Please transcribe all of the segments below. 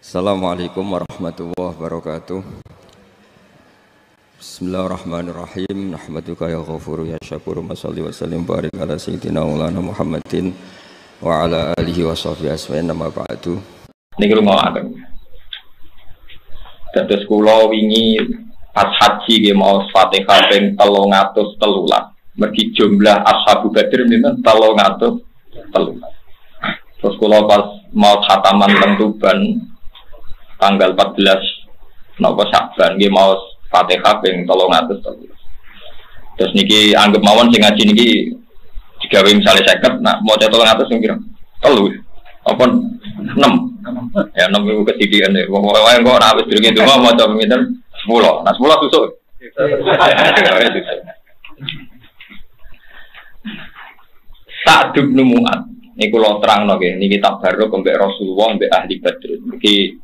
Assalamualaikum warahmatullahi wabarakatuh. Bismillahirrahmanirrahim. Nahmaduka ya ghafuru ya syakuru. Mashalli wa sallim barik ala sayyidina maulana Muhammadin wa ala alihi wa sahbihi asma'in nama ba'du. Niki rungokaken. Dados kula wingi pas haji nggih maos Fatihah ping 313. Mergi jumlah ashabu Badr niku 313. Terus kula pas mau khataman teng Tuban tanggal 14 napa Sa'ban nggih maos Fatihah ping 313. Terus niki anggap mawon sing ngaji niki digawe misale 50, nak maca 300 sing kira 3 apa 6. Ya 6 iku ketidikan e. Wong wae kok ora wis durung itu maca pinten 10. Nah 10 susuk. Sa'd bin Mu'adz niku kula terangno nggih niki tabarruk mbek Rasulullah mbek ahli Badr. Niki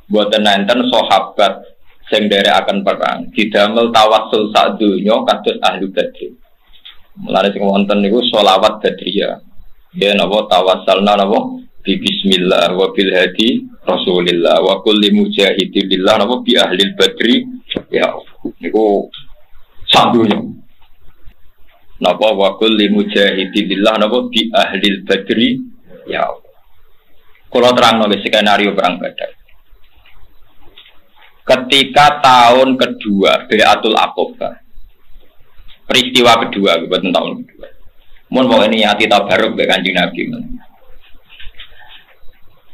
boten enten sahabat sing nderekaken perang didamel tawassul sak donya kados ahli Badr. Mulane sing wonten niku sholawat Badriyah. Ya napa tawassalna napa bi bismillah wa bil hadi Rasulillah wa kulli mujahidin lillah napa bi ahli Badri ya niku sak donya. Napa wa kulli mujahidin lillah napa bi ahli Badri ya. Kula terangno skenario perang Badar. Ketika tahun kedua Bai'atul Aqabah, peristiwa kedua bukan tahun kedua. Mun mau ini hati tabaruk be Kanjeng Nabi.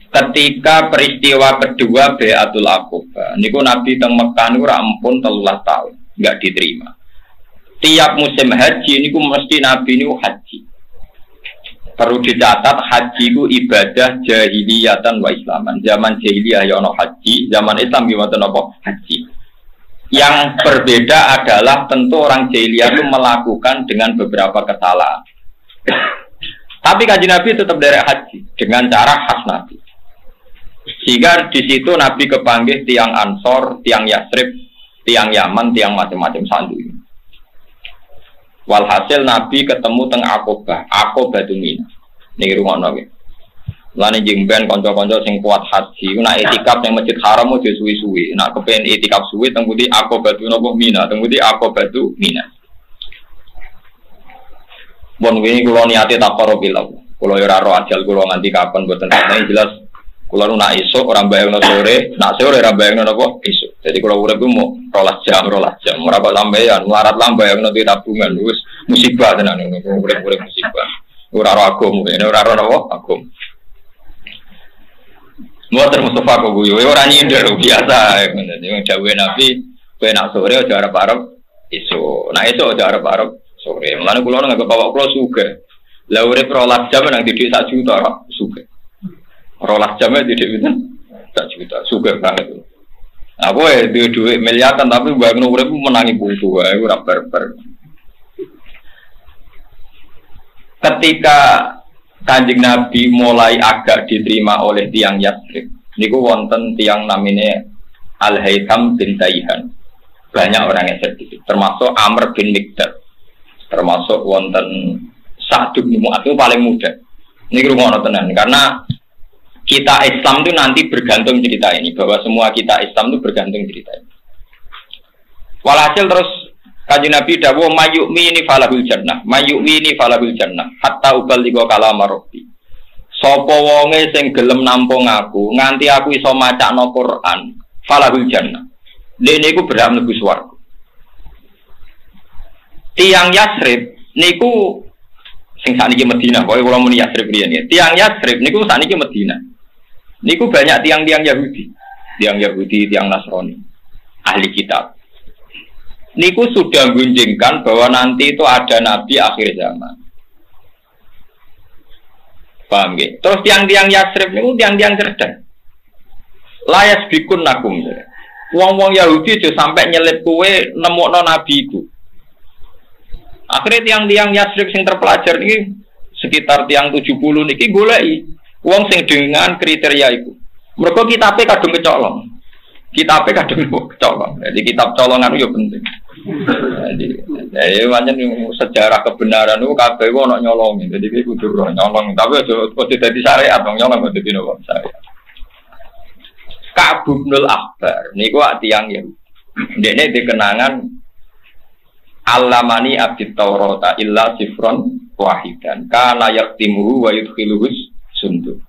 Ketika peristiwa kedua Bai'atul Aqabah, niku Nabi teng Mekah niku ra ampun 13 tahun, enggak diterima. Tiap musim haji niku mesti Nabi niku haji. Perlu dicatat haji ku ibadah jahiliyatan wa islaman. Zaman jahiliyah ya ono haji, zaman Islam gimana nopo haji. Yang berbeda adalah tentu orang jahiliyah itu melakukan dengan beberapa kesalahan. Tapi Kanjeng Nabi tetap derek haji dengan cara khas Nabi. Sehingga di situ Nabi kepanggih tiang Ansor, tiang Yasrib, tiang Yaman, tiang macam-macam sandu. Walhasil Nabi ketemu teng Aqabah, Aqabah Mina. Niki rumono nggih. Lan njing ben kanca-kanca sing kuat haji, nek itikaf ning Masjid Haram ojo suwi-suwi. Nek kepen itikaf suwi teng pundi Aqabah Mina, teng pundi Aqabah Mina. Bon wingi kula niate taqarrubil. Kula yo ora ro ajal kula nganti kapan mboten ngerti jelas. Kula nu nak esuk ora bayangno sore, nak sore ora bayangno napa esuk. Jadi kula urip ku mau 12 jam. Ora kok sampeyan melarat lambayangno di tabungan wis musibah tenan niku urip-urip musibah. Ora ro agama, ora ro napa agama. Muatar Mustafa kok guyu ora nyindir biasa. Wong dawuhe Nabi, kowe nak sore aja arep-arep esuk. Nak esuk aja arep-arep sore. Mulane kula nganggep bapak kula sugih. Lah urip 12 jam nang didik 1 juta sugih. 12 jam didik pinten? 1 juta. Sugih banget. Aku duit miliaran tapi bayangno urip menangi putu wae ora barbar. Ketika Kanjeng Nabi mulai agak diterima oleh tiang Yasrib, niku wonten tiang namine Al-Haytham bin Taihan. Banyak orang yang sedikit, termasuk Amr bin Mikdad, termasuk wonten Sa'd bin Mu'adz paling muda. Niki rumono tenan karena kita Islam itu nanti bergantung cerita ini, bahwa semua kita Islam itu bergantung cerita ini. Walhasil terus Kanjeng Nabi dawuh mayyu'mini falahul jannah, mayyu'mini falahul jannah, hatta uballigha kalama rabbi. Sapa wonge sing gelem nampung aku nganti aku iso macakno Quran, falahul jannah. Dene iku berhak mlebu swarga. Tiang Yasrib niku sing sakniki Madinah, pokoke kula muni Yasrib riyen ya. Tiang Yasrib niku sakniki Madinah. Niku banyak tiang-tiang Yahudi, tiang Nasrani, ahli kitab. Niku sudah gunjingkan bahwa nanti itu ada Nabi akhir zaman. Paham nggih? Terus tiang-tiang Yasrib niku tiang-tiang cerdas. Layas bikun nakum. Wong-wong Yahudi aja sampai nyelip kowe nemokno Nabi iku. Akhirnya tiang-tiang Yasrib sing terpelajar niki sekitar tiang 70 niki goleki wong sing dengan kriteria iku. Mergo kitabe kadung kecolong. Kitabe kadung kecolong. Jadi kitab colongan itu penting. Jadi pancen sejarah kebenaran itu kabeh ono nyolong. Jadi iki kudu nyolong, tapi aja dadi syariat, nyolong dadi nopo syariat. Ka'ab bin al-Ahbar niku tiyang ya. Ndekne dikenangan Alamani abit Taurata illa sifron wahidan kana yaktimuhu wa yudkhiluhus sundu.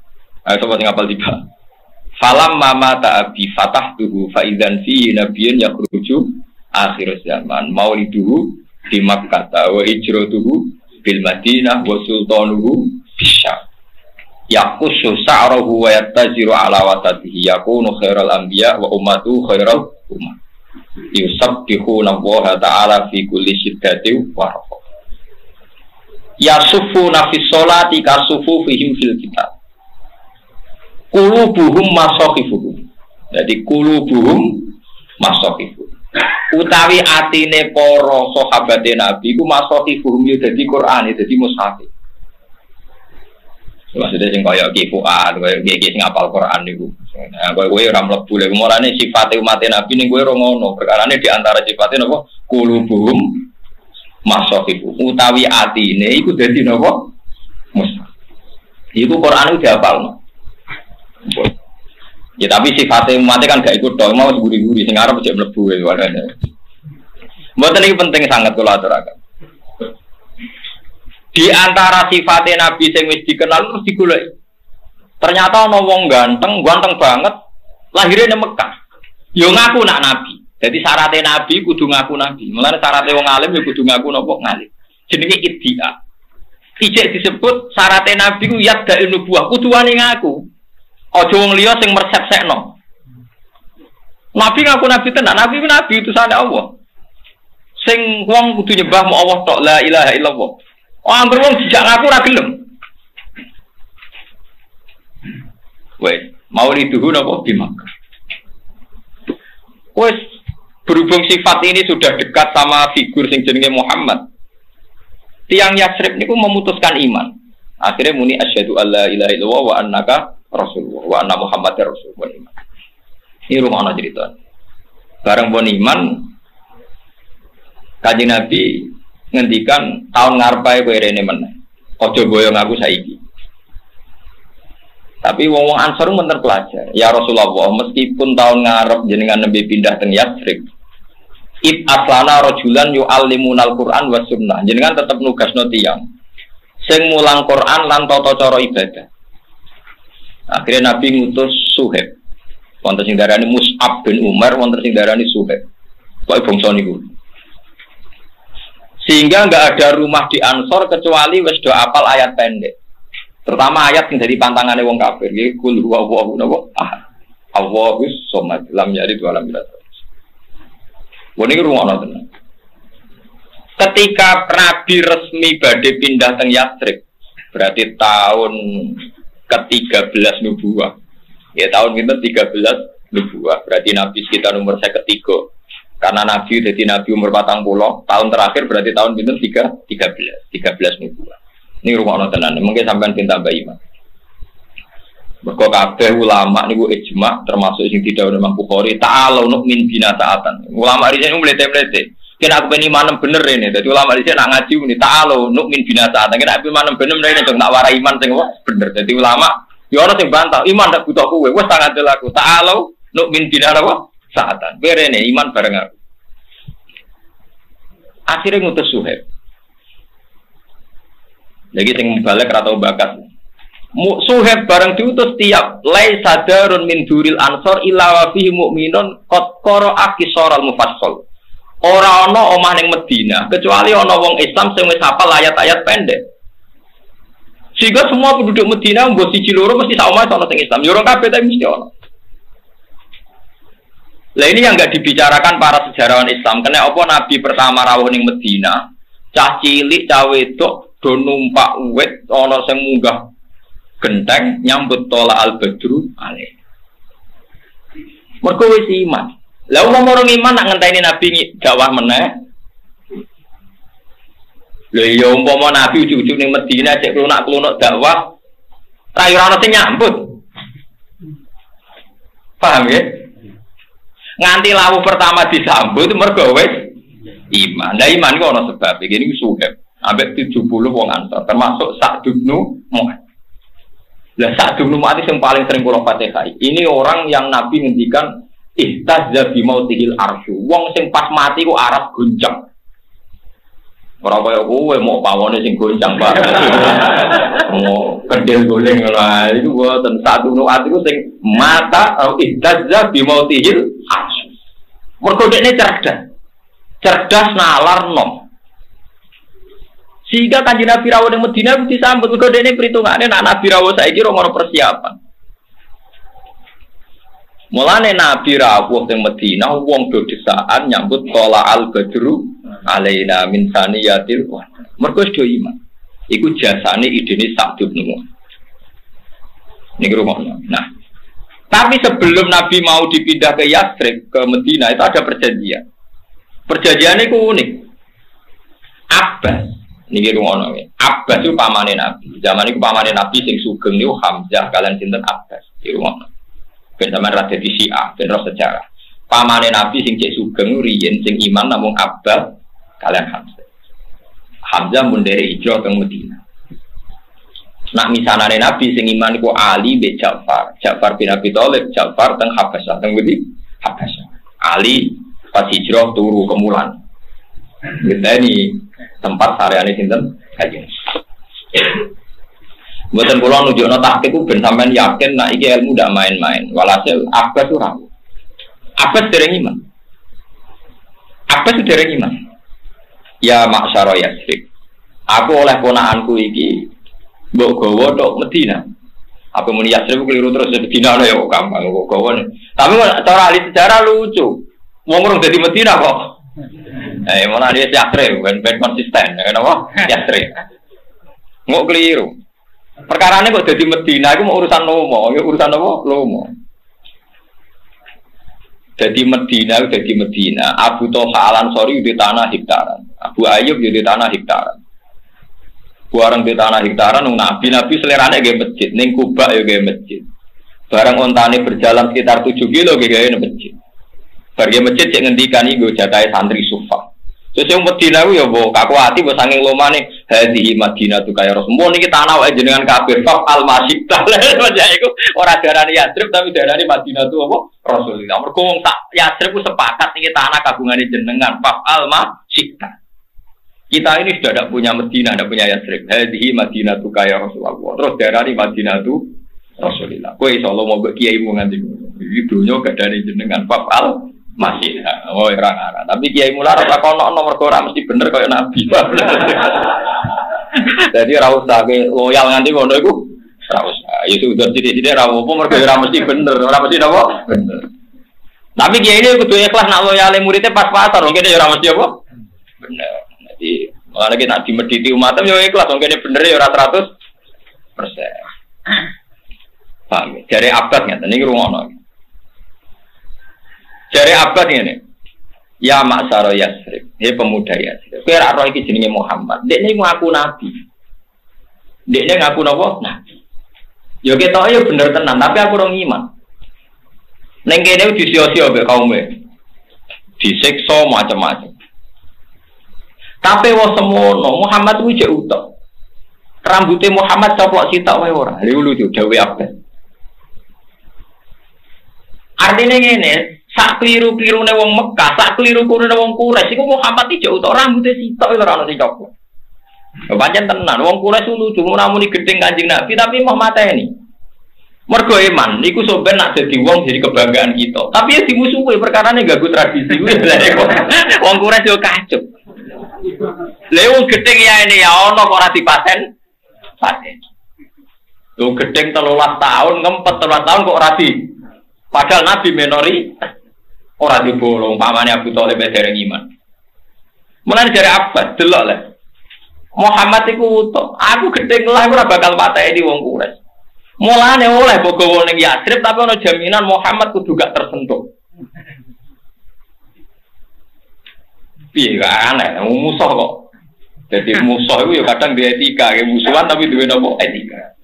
Ayo coba sing apal tiba. Falam mama ta'abi fatahtuhu fa idzan fi nabiyyin yakhruju akhir zaman mauliduhu di Makkah wa hijratuhu bil Madinah wa sultanuhu bisyam. Yaqusu sa'ruhu wa yattaziru ala watatihi yakunu khairal anbiya wa ummatu khairal ummah. Yusabbihuna Allah ta'ala fi kulli syiddatin wa rafa. Yasufuna fi sholati kasufufihim fil kitab. Qulubuhum masakhifuhum. Jadi qulubuhum masakhifuhum. Utawi atine para sahabate Nabi iku masakhifuhum yo dadi Quran, dadi mushaf. Maksudnya sing kaya Ki Fuad, kaya sing ngapal Quran niku. Nah, kowe ora mlebu lek mulane sifate umat Nabi ning kowe ora ngono. Perkarane di antara sifate napa? Qulubuhum masakhifuhum. Utawi atine iku dadi napa? Mushaf. Iku Quran udah hafalno. Ya tapi sifatnya umatnya kan gak ikut dong, mau guri-guri, sing arep cek mlebu ya warane. Mboten iki penting sangat kula aturaken. Di antara sifatnya Nabi sing wis dikenal terus digoleki. Ternyata ana wong ganteng banget, lahirnya di Mekah. Yo ngaku nak Nabi. Jadi syaratnya Nabi kudu ngaku Nabi. Mulane syaratnya wong alim yo kudu ngaku napa ngalim. Jenenge iddia. Ijek disebut syaratnya Nabi ku yadda nubuwah, kudu wani ngaku. Aja wong liya sing mersek-sekno. Nabi ngaku nabi tenan, nabi ku nabi utusane Allah. Sing wong kudu nyembah mu Allah tok, la ilaha illallah. Oh anggere wong dijak ngaku ora gelem. Wes, mauliduhu napa di Makkah. Wes berhubung sifat ini sudah dekat sama figur sing jenenge Muhammad. Tiang Yatsrib niku memutuskan iman. Akhirnya muni asyhadu alla ilaha illallah wa annaka Rasulullah wa anna Muhammadar Rasulullah iman. Ini rumah ana cerita. Bareng pun iman Kanjeng Nabi ngendikan tahun ngarepe kowe rene meneh. Aja boyong aku saiki. Tapi wong-wong Ansor men terpelajar. Ya Rasulullah, meskipun tahun ngarep jenengan nembe pindah teng Yatsrib. Ib aslana rajulan yu'allimunal Qur'an was sunnah. Jenengan tetep nugasno tiyang sing mulang Quran lan tata cara ibadah. Akhirnya Nabi ngutus Suhaib. Wonten sing darani Mus'ab bin Umar, wonten sing darani Suhaib. Kok bangsa niku. Sehingga enggak ada rumah di Ansor kecuali wis do apal ayat pendek. Terutama ayat yang dari pantangane wong kafir, iki kul huwallahu ahad. Allahus somad, lam yalid wa lam yulad. Wong iki rungono tenan. Ketika Nabi resmi badhe pindah teng Yatsrib, berarti tahun ke-13 nubuwah. Ya tahun itu 13 nubuwah. Berarti Nabi sekitar umur saya ketiga. Karena Nabi jadi Nabi umur 40, tahun terakhir berarti tahun itu 13 nubuwah. Ini rumah tenan. Mungkin sampean pinta mbak iman. Mergo kabeh ulama niku ijma termasuk sing didhawuhi Imam Bukhari, ta'alu nu'min bina ta'atan. Ulama riyen mlete-mlete. Kena aku ben iman bener ini. Dadi ulama riyen nak ngaji muni ta'alu nu'min bina ta'atan. Kena aku iman bener rene dong tak warai iman sing bener. Dadi ulama yo ana sing bantah, iman ndak butuh kowe. Wis tak ngandel aku. Ta'alu nu'min bina ta'atan. Berene iman bareng aku. Akhirnya ngutus Suhaib. Lagi sing balik ra tau bakat. Suhaib bareng diutus tiap lai sadarun min duril ansor illa wa fihi mu'minun qad qara'a qisaral mufassal. Ora ana omah ning Madinah kecuali ana wong Islam sing wis hafal ayat-ayat pendek. Sehingga semua penduduk Madinah mbok siji loro mesti sak omah ana sing Islam. Yo ora kabeh tapi mesti ana. Lah ini yang enggak dibicarakan para sejarawan Islam. Karena apa Nabi pertama rawuh ning Madinah, cah cilik, cah wedok do numpak wit ana sing munggah genteng nyambut tola al-badru alaih. Mergo wis iman. Lah wong orang iman nak ngenteni Nabi dakwah meneh. Lha ya umpama Nabi ujug-ujug ning Madinah cek klunak-klunuk dakwah, ra ora ono sing nyambut. Paham ya? Nganti lawu pertama disambut mergo wis iman. Lah iman ku ono sebab. Iki niku Suhaib. Ambek 70 wong Ansor termasuk Sa'd bin Mu'adz. Lah Sa'd bin Mu'adz yang paling sering kula Fatihah. Ini orang yang Nabi ngendikan ihtazza bi mautihil arsy. Wong sing pas mati ku aras gonjang. Ora kaya kowe mau pawone sing goncang Pak. Mau kedel goleng lah itu boten Sa'd bin Mu'adz iku sing mata ihtazza bi mautihil arsy. Mergo dekne cerdas nalar nom. Sehingga Kanjeng Nabi rawuh ning Madinah disambut mergo dekne perhitungane nek Nabi rawuh saiki ora ono persiapan. Mulane Nabi rawuh ning Madinah wong do desaan nyambut tola al badru alaina min saniyatil wa. Mergo do iman. Iku jasane idene Sa'd bin Mu'adz. Niki rumakno. Nah, tapi sebelum Nabi mau dipindah ke Yatsrib ke Madinah itu ada perjanjian. Perjanjiannya itu unik. Abbas, niki rumakno. Abbas itu pamane Nabi. Zaman itu pamane Nabi sing sugeng niku Hamzah kalian sinten Abbas. Iki rumakno. Ben sampean ra dadi Syiah, ben ro sejarah. Pamane Nabi sing cek sugeng riyen sing iman namung Abbas kalian Hamzah. Hamzah mun dari hijrah ke Madinah. Nak misanane Nabi sing iman iku Ali bin Ja'far. Ja'far bin Abi Thalib, Ja'far teng Habasyah, teng ngendi? Habasyah. Ali pas hijrah turu ke Mulan. Ngenteni tempat sareane sinten? Kanjeng. Mboten kula nunjukno taktik ku ben sampean yakin nek iki ilmu ndak main-main. Walhasil Abbas ora. Abbas dereng iman. Abbas dereng iman. Ya maksara Yatsrib. Aku oleh ponakanku iki mbok gawa tok Madinah. Apa muni Yatsrib keliru terus Madinah ya kok gampang kok gawa. Tapi cara ahli sejarah lucu. Wong urung dadi Madinah kok. Malah dia Yatsrib ben konsisten ya napa? Yatsrib. Ngok keliru. Perkarane kok dadi Madinah iku mau urusan lomo, ya urusan apa? Lomo. Jadi Medina, Abu Thalha Al-Ansari di tanah hektaran, Abu Ayyub di tanah hektaran. Barang di tanah hektaran, Nabi selerane ge masjid, ning Kuba ya ge masjid. Barang ontane berjalan sekitar 7 kilo ge masjid. Barge masjid cek ngendikan iku jatahe santri Sufa. Terus yang Medina ku ya mbok kaku ati mbok saking lomane hadhihi Madinatu kaya Rasulullah niki tanah wae jenengan kafir fa al-masjid. Lah iku ora darani Yatsrib tapi darani Madinatu apa? Rasulullah. Mergo wong tak Yatsrib ku sepakat niki tanah kagungane jenengan fa al-masjid. Kita ini sudah tidak punya Medina, tidak punya Yatsrib. Hadhihi Madinatu kaya Rasulullah. Terus darani Madinatu Rasulullah. Kowe insyaallah mau mbok kiai mu nganti iki donya gadane jenengan fa al masih, oh orang. Tapi Kiai Mular ora kono nomor ora mesti bener kaya Nabi. Jadi ra usah loyal nganti ngono iku. Ra usah. Ya sudah sithik-sithik ra opo mergo ora mesti bener, ora mesti napa? Bener. Tapi Kiai ini kudu ikhlas nak loyale muridnya pas-pasan, wong kene ya ora mesti apa? Bener. Jadi malah kita nak dimediti umatem yo ikhlas, wong kene bener ya ora 100%. Paham? Jare abad ngeten niki rungono. Jare abad ngene. Ya maksara Yatsrib, he pemuda Yatsrib. Kowe ora roh iki jenenge Muhammad. Dekne ngaku nabi. Dekne ngaku napa? Nabi. Yo ketok yo bener tenan, tapi aku ora iman. Ning kene disio-sio mbek kaume. Disiksa macam-macam. Tapi wong semono Muhammad kuwi jek utek. Rambute Muhammad coplok sitok wae ora. Lha lucu dawuh abad. Artinya ngene, sak keliru-kelirune wong Mekah, sak keliru-kelirune wong Quraisy iku Muhammad iki jauh tok rambute sitok ora ono sing coplok. Pancen tenan, wong Quraisy lucu namuni gedeng Kanjeng Nabi tapi mau mateni. Mergo iman niku sampeyan nak dadi wong jadi kebanggaan kita. Tapi ya dimusuhi perkarane ganggu tradisi. Wong Quraisy yo kacup. Lha wong gedeng ya ini ya ono kok ora dipaten. Paten. Lho gedeng 13 tahun, ngempet 13 tahun kok ora di. Padahal Nabi minori orang dibolong, pamannya Abu Thalib dereng iman. Mulane dari abad delok le. Muhammad iku utuh, aku gedeng lah ora bakal pateni wong Quraisy. Mulane oleh bogo ning Yatsrib tapi ana jaminan Muhammad kudu gak tersentuh. Piye gak aneh, musuh kok. Jadi musuh itu ya kadang dia etika, kayak musuhan tapi duwe napa etika.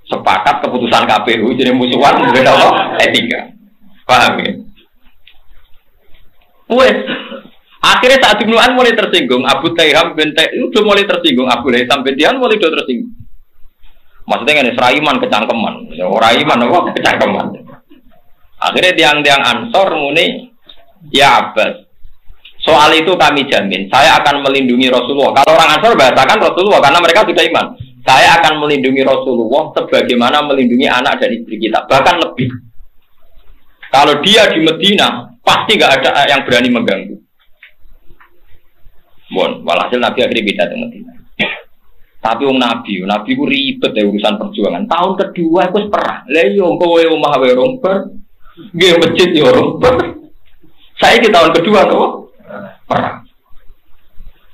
Sepakat keputusan KPU jadi musuhan duwe napa etika. Paham ya? Wes, akhirnya saat Ibnu An mulai tersinggung, Abu Taiham bin Taih itu mulai tersinggung, Abu Haitham bin Tihan mulai tersinggung. Maksudnya kan seraiman kecangkeman, orang iman apa kecangkeman. Akhirnya tiang-tiang Ansor muni, ya Abbas, soal itu kami jamin, saya akan melindungi Rasulullah. Kalau orang Ansor bahasakan Rasulullah karena mereka sudah iman. Saya akan melindungi Rasulullah sebagaimana melindungi anak dan istri kita, bahkan lebih. Kalau dia di Medina, pasti nggak ada yang berani mengganggu. Bon, walhasil Nabi akhirnya beda dengan Medina. Tapi Nabi ku ribet ya urusan perjuangan. Tahun kedua aku perang. Lah yo kowe omah wae romper. Nggih masjid yo romper. Saya di tahun kedua tuh perang.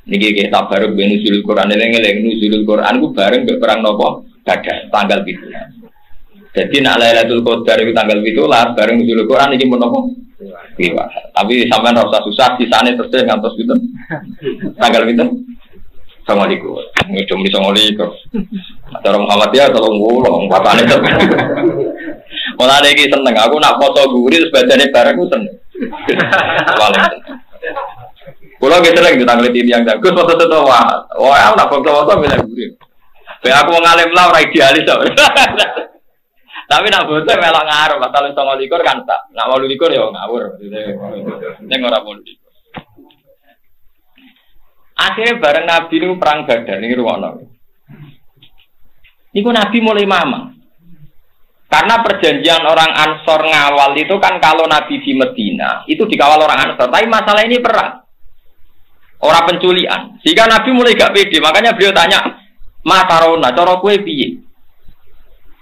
Niki kita baru nuzulul Quran eleng-eleng nuzulul Quran ku bareng mbek perang napa? Badar tanggal 7. Jadi nak Lailatul Qadar itu tanggal 17 bareng nuzulul Quran iki mun napa? Tapi sampean ora usah susah sisane terus ngantos pinten. Tanggal pinten? Assalamualaikum. Ngedom di Assalamualaikum. Cara Muhammadiyah tolong ngulong patane to. Ora iki seneng aku nak foto guri terus badane bareng ku seneng. Paling seneng. Kulo ge sering ditangleti tiyang jago foto-foto wae. Wah, nak foto-foto milih guri. Kayak aku ngalim lah ora idealis to. Tapi nak foto melok ngarep asal 29 kan tak. Nak 28 ya ngawur. Ning ora 28. Akhirnya bareng Nabi itu perang Badar ini ruwono. Niku Nabi mulai mamang. Karena perjanjian orang Ansor ngawal itu kan kalau Nabi di Medina itu dikawal orang Ansor. Tapi masalah ini perang. Orang penculian. Sehingga Nabi mulai gak pede. Makanya beliau tanya, "Matarona, cara kowe piye?"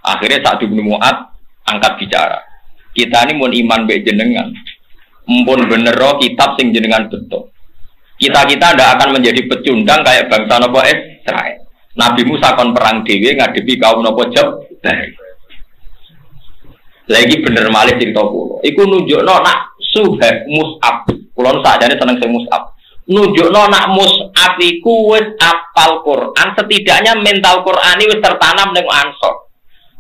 Akhirnya Sa'd bin Mu'adz angkat bicara. Kita ini mun iman mbek jenengan. Mumpun bener kitab sing jenengan betul. Kita ndak akan menjadi pecundang kayak bangsa nopo Israel. Nabi Musa kon perang dhewe ngadepi kaum nopo Jabbar. Lagi bener malih cerita kula. Iku nunjukno nak Suhaib Mus'ab. Kula sakjane seneng sing Mus'ab. Nunjukno nak Mus'ab iku wis apal Quran, setidaknya mental Qurani wis tertanam ning Ansor.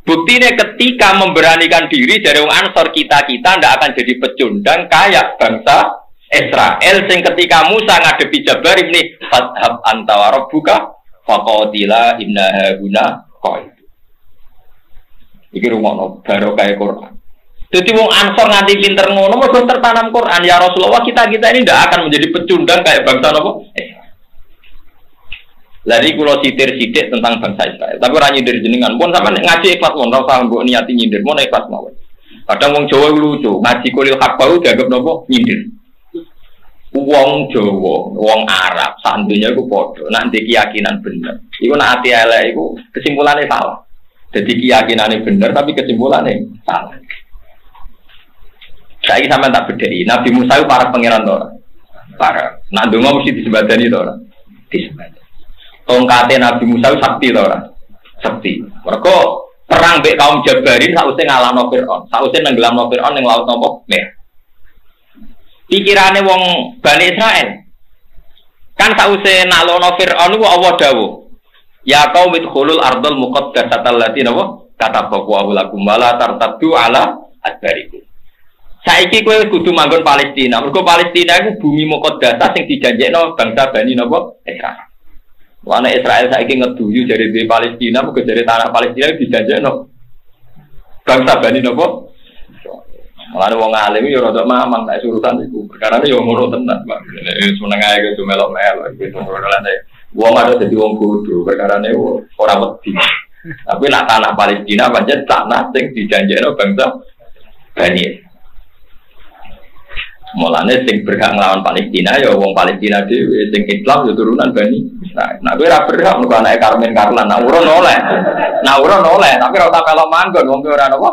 Buktine ketika memberanikan diri dari wong Ansor kita ndak akan jadi pecundang kayak bangsa Israel sing ketika Musa ngadepi Jabbar ini fadhab anta wa rabbuka faqatila inna hauna qaid. Iki rumono barokah Quran. Dadi wong Ansor nganti pinter ngono mergo tertanam Quran. Ya Rasulullah kita ini ndak akan menjadi pecundang kayak bangsa napa? Lari kula sitir-sitik tentang bangsa Israel. Tapi ora nyindir jenengan. Pun sampean ngaji ikhlas mon ora usah mbok niati nyindir, mon ikhlas mawon. Kadang wong Jawa lucu, ngaji kulil hak bau dianggap napa? Nyindir. Wong Jawa, wong Arab, sandunya iku padha. Nek ndek keyakinan bener, iku nek ati elek iku kesimpulannya salah. Jadi keyakinannya bener tapi kesimpulannya salah. Saiki sampean tak bedheki, Nabi Musa itu para pangeran to ora? Para. Nak ndonga mesti disebadani to ora? Disebadani. Tongkate Nabi Musa itu sakti to ora? Sakti. Mergo perang mbek kaum Jabarin sausé ngalahno Firaun, sausé nenggelamno Firaun ning laut napa? Merah. Pikirane wong Bani Israel kan sause nalono Fir'aun ku Allah dawuh ya qaum idkhulul ardal muqaddasatal lati napa katabaku lakum wala tartaddu ala adbarikum. Saiki kowe kudu manggon Palestina. Mergo Palestina iku bumi muqaddasah sing dijanjekno bangsa Bani napa Israel. Wana Israel saiki ngeduyu dari di Palestina muga dari tanah Palestina dijanjekno bangsa Bani napa. Mulane wong alim yo rada mamang nek urusan iku. Perkarane yo ngono tenan, Pak. Nek seneng ae kudu melok-melok iki ngono-ngono. Wong ada dadi wong bodho, perkarane ora wedi. Tapi nak tanah Palestina pancen tanah sing dijanjekno bangsa Bani. Mulane sing berhak nglawan Palestina ya wong Palestina dhewe, sing Islam ya turunan Bani. Nah kowe ora berhak mergo anake Karmen Karlan, nak urun oleh. Nak urun oleh, tapi ora tak melok manggon wong ora napa.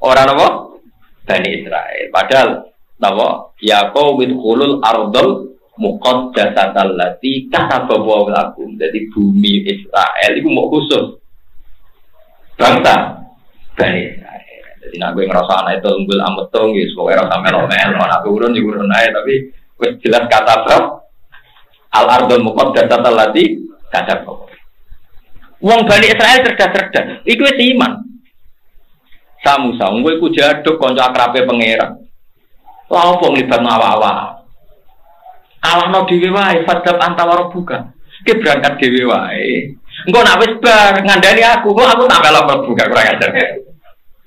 Ora napa? Bani Israel. Padahal napa? Ya qaumul khulul ardal muqaddasatal lati katabahu lakum. Jadi bumi Israel itu mau khusus bangsa Bani Israel. Jadi nak gue ngerasa anak itu unggul ametong, ya semoga rasa melo-melo. Anak urun urun aja, tapi wes jelas kata al ardal muqaddasatal lati katabahu. Wong Bani Israel cerdas-cerdas. Iku wis iman. Musa, gue ku jaduk konco akrabe pangeran. Lah opo nglibat awak-awak. Alahno dhewe wae, fadhab antawara buka. Ki berangkat dhewe wae. Engko nak wis bar ngandani aku, kok aku tak melok mlebu gak kurang ajar.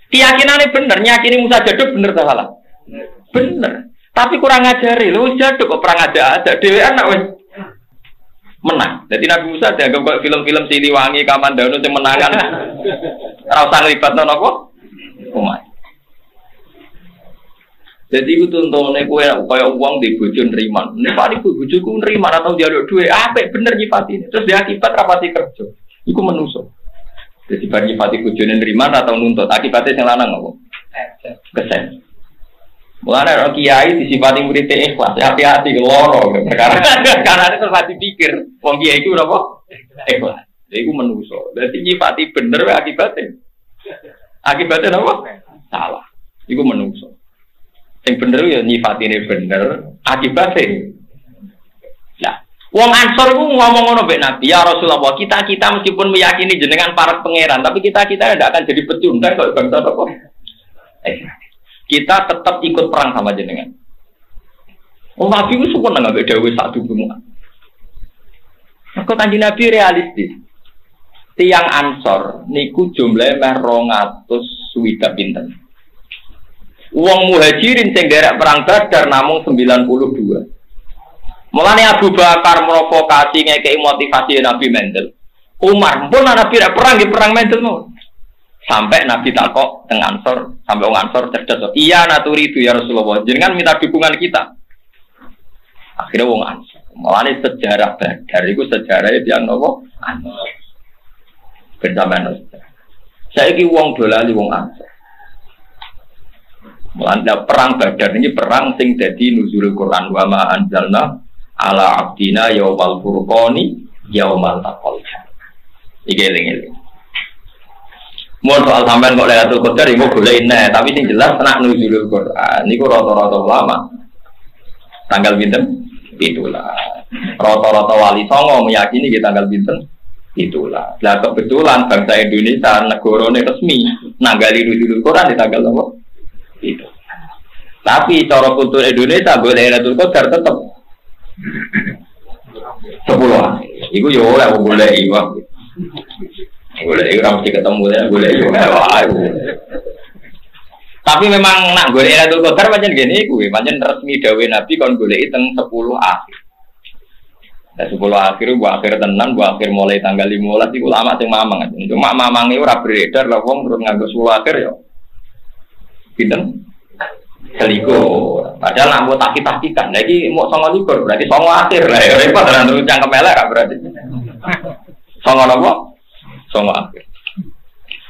Keyakinane bener, nyakini Musa Jaduk bener ta salah? Bener. Tapi kurang ngajari, lho Jaduk kok perang ada dhewean nak wis menang. Jadi Nabi Musa dianggap kok film-film Siliwangi, Kamandano sing menangan. Ora usah nglibatno napa? Umat. Jadi itu tontonnya kue kayak uang di bojo neriman. Nek paling bojoku neriman atau njaluk duit, apik bener nyifati. Terus dia akibat rapati kerja. Iku menuso. Jadi bar nyifati bojone neriman atau nuntut, akibatnya sing lanang apa? Kesen. Mulane ora kiai disifati murid ikhlas, hati-hati loro perkara. Karena itu pasti pikir wong kiai iku napa? Ikhlas. Jadi iku menuso. Dadi nyifati bener wae akibatnya. Akibatnya napa? Salah. Iku menuso. Yang bener ya nyifatine bener, akibatnya. Nah, wong Ansor itu ngomong ngono mbek Nabi, ya Rasulullah, kita meskipun meyakini jenengan para pangeran, tapi kita tidak akan jadi pecundang kalau bangsa apa. Kita tetap ikut perang sama jenengan. Oh Nabi itu suka nggak beda satu semua. Kok Kanjeng Nabi realistis. Tiang Ansor niku jumlahnya 200 swidak pinten. Uang muhajirin sing derek perang Badar namung 92. Mulane Abu Bakar provokasi ngekei motivasi Nabi Mendel. Umar pun Nabi perang Mendel mau. Sampai Nabi takok teng Ansor, sampai wong Ansor cerdas. Iya naturi itu ya Rasulullah. Jenengan minta dukungan kita. Akhirnya wong Ansor. Mulane sejarah Badar iku sejarahnya tiyang napa? Ansor. Bersamaan. Saiki wong dolali wong Ansor. Melanda perang Badar ini perang sing dadi nuzulul Quran wa ma anzalna ala abdina yaumal furqani yaumal taqal. Iki eling-eling. Mun soal sampean kok Lailatul Qadar iku golek neh, tapi sing jelas tenan nuzulul Quran niku rata-rata ulama. Tanggal pinten? 17. Rata-rata wali songo meyakini ki tanggal pinten? 17. Lah kebetulan bangsa Indonesia negarane resmi nanggali nuzulul Quran di tanggal apa? Itu. Tapi cara kultur Indonesia boleh Lailatul Qadar tetap 10-an. Iku yo ora boleh iwak. Boleh ora mesti ketemu ya, boleh yo. Tapi memang nak golek Lailatul Qadar pancen ngene iku, pancen resmi dawuh Nabi kon goleki teng 10 akhir. Nah 10 akhir buat akhir tenan, buat akhir mulai tanggal 15 iku lama sing mamang. Cuma mamange ora beredar lah wong terus nganggo 10 akhir yo. Pinten? Selingkuh. Padahal nak mau takik-takikan. Lagi mau 29 berarti 9 akhir lah. Repot lah terus cangkem elek berarti. 9 apa? 9 akhir.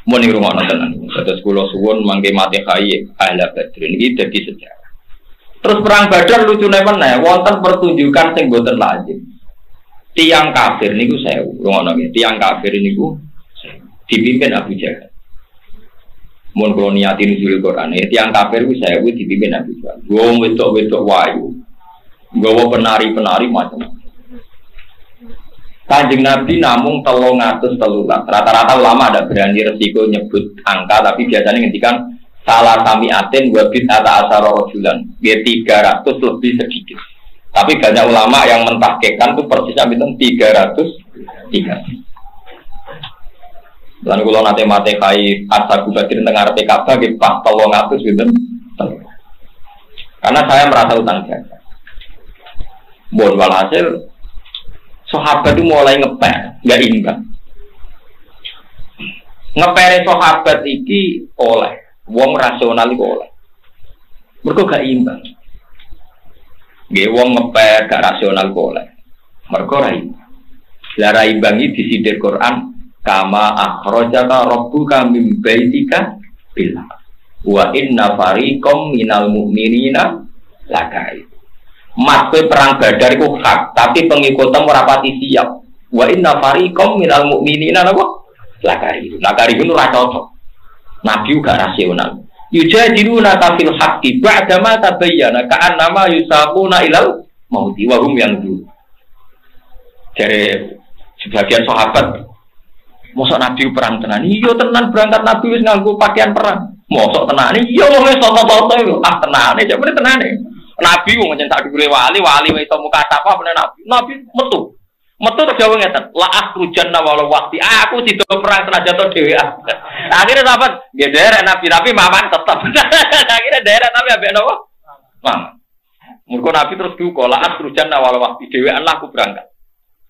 Mau ning rumah tenan. Terus kula suwun mangke mati khayi ahla Badrin iki dadi sejarah. Terus perang Badar lucune meneh wonten pertunjukan sing boten lazim. Tiang kafir niku 1000. Ngono nggih. Tiang kafir niku dipimpin Abu Jahal. Mun kula niati nuzul Quran, tiang kafir ku 1000 dipimpin Nabi Muhammad. Wong wedok-wedok wayu. Nggawa penari-penari macam. Kanjeng Nabi namung 313. Rata-rata ulama ada berani resiko nyebut angka tapi biasanya ngendikan salah samiatin wa bid'ata asara rajulan. Dia 300 lebih sedikit. Tapi banyak ulama yang mentahqiqkan itu persisnya pinten 303. Lan kula nate mate kai Ashabu Badr teng ngarepe Ka'bah nggih pas 300 pinten. Karena saya merasa utang jasa. Bon walhasil sahabat itu mulai ngeper, enggak imbang. Ngepere sahabat iki oleh wong rasional iku oleh. Mergo gak imbang. Nggih wong ngeper gak rasional kok oleh. Mergo ra imbang. Lah ra imbang iki disindir Quran kama akhrajaka rabbuka min baitika bil wa inna fariqam minal mu'minina lakai. Maksud perang Badar itu hak, tapi pengikutnya ora pati siap. Wa inna fariqam minal mu'minina napa? Lakai. Lakai itu ora cocok. Nabi juga rasional. Yujadiluna fil haqqi ba'da ma tabayyana ka'annama yusaquna ilal mauti wa hum yanzur. Dari sebagian sahabat mosok Nabi perang tenan. Iya tenan berangkat Nabi wis nganggo pakaian perang. Mosok tenan. Iya wong wis toto-toto tenane, jare tenane. Nabi wong nyen tak dhuwure wali wis muka apa meneh Nabi. Nabi metu. Metu terus jawab ngeten, la akhrujanna walau waqti. Aku sido perang senajan to dhewean. Akhirnya sahabat, nggih derek Nabi tapi maman tetep. Akhirnya derek Nabi ambek napa? Maman. Mergo Nabi terus duka, la akhrujanna walau waqti dhewean lah aku berangkat.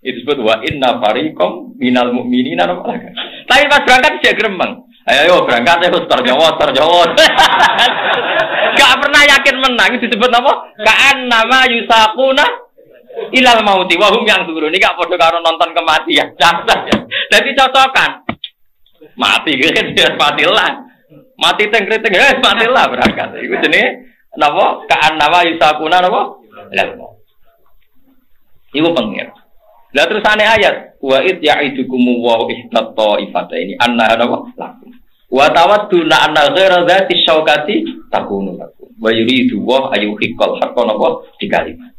Itu disebut wa inna fariqam minal mu'minina. Tapi pas berangkat dia gremeng. Ayo berangkat terus terjawab. Gak pernah yakin menang. Itu disebut apa? Ka'an nama yusakuna ilal mauti wahum yang turun. Ini gak podo karo nonton kematian. Jadi cocokan. Mati kan biar matilah. Mati teng-teng matilah berangkat. Itu jenis napa? Ka'an nama yusakuna napa? Ilal mauti. Iku pengir. Lah terus ane ayat wa id ya'idukum wa ihdat ta'ifata ini anna napa lakum. Wa tawadduna anna ghaira dzati syaukati takunu lakum. Wa yuridu wa ayuhiqal haqqo napa dikalimat.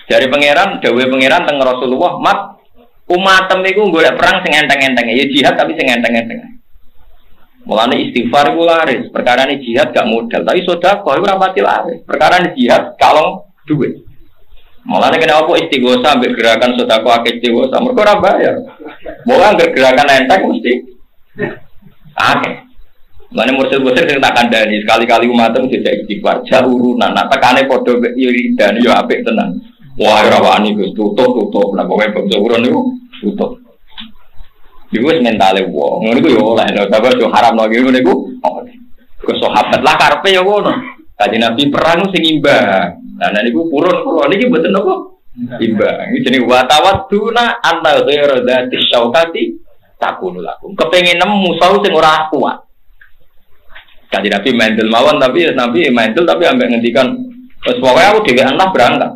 Dari pangeran, dawuh pangeran teng Rasulullah, "Mat umatem iku golek perang sing enteng-enteng. Ya jihad tapi sing enteng-enteng." Mulane istighfar iku laris, perkarane jihad gak modal, tapi sedekah iku ora pati laris. Perkarane jihad kalong duit. Mulane kena apa istighosa ambek gerakan sedekah akeh istighosa, mergo ora bayar. Mulane gerakan enteng mesti akeh. Mulane mursid-mursid sing tak kandhani sekali-kali umatem dijak istighfar, jaurunan, nak tekane padha wiridan yo apik tenan. Wah, ora wani Gus tutup, nek kowe bangsa urun niku tutup. Iku wis mentale wong, ngono iku yo oleh lho, tapi yo haram lho ngene niku. Kok sahabat lah karepe yo ngono. Kanjeng Nabi perang sing imbang. Nah niku purun niki mboten napa? Imbang. Iki jenenge wa tawadduna anna ghairu dzati syaukati takunu lakum. Kepengin nemu musuh sing ora kuat. Kanjeng Nabi mendel mawon tapi Nabi mendel tapi ambek ngendikan wis pokoke aku dhewean lah berangkat.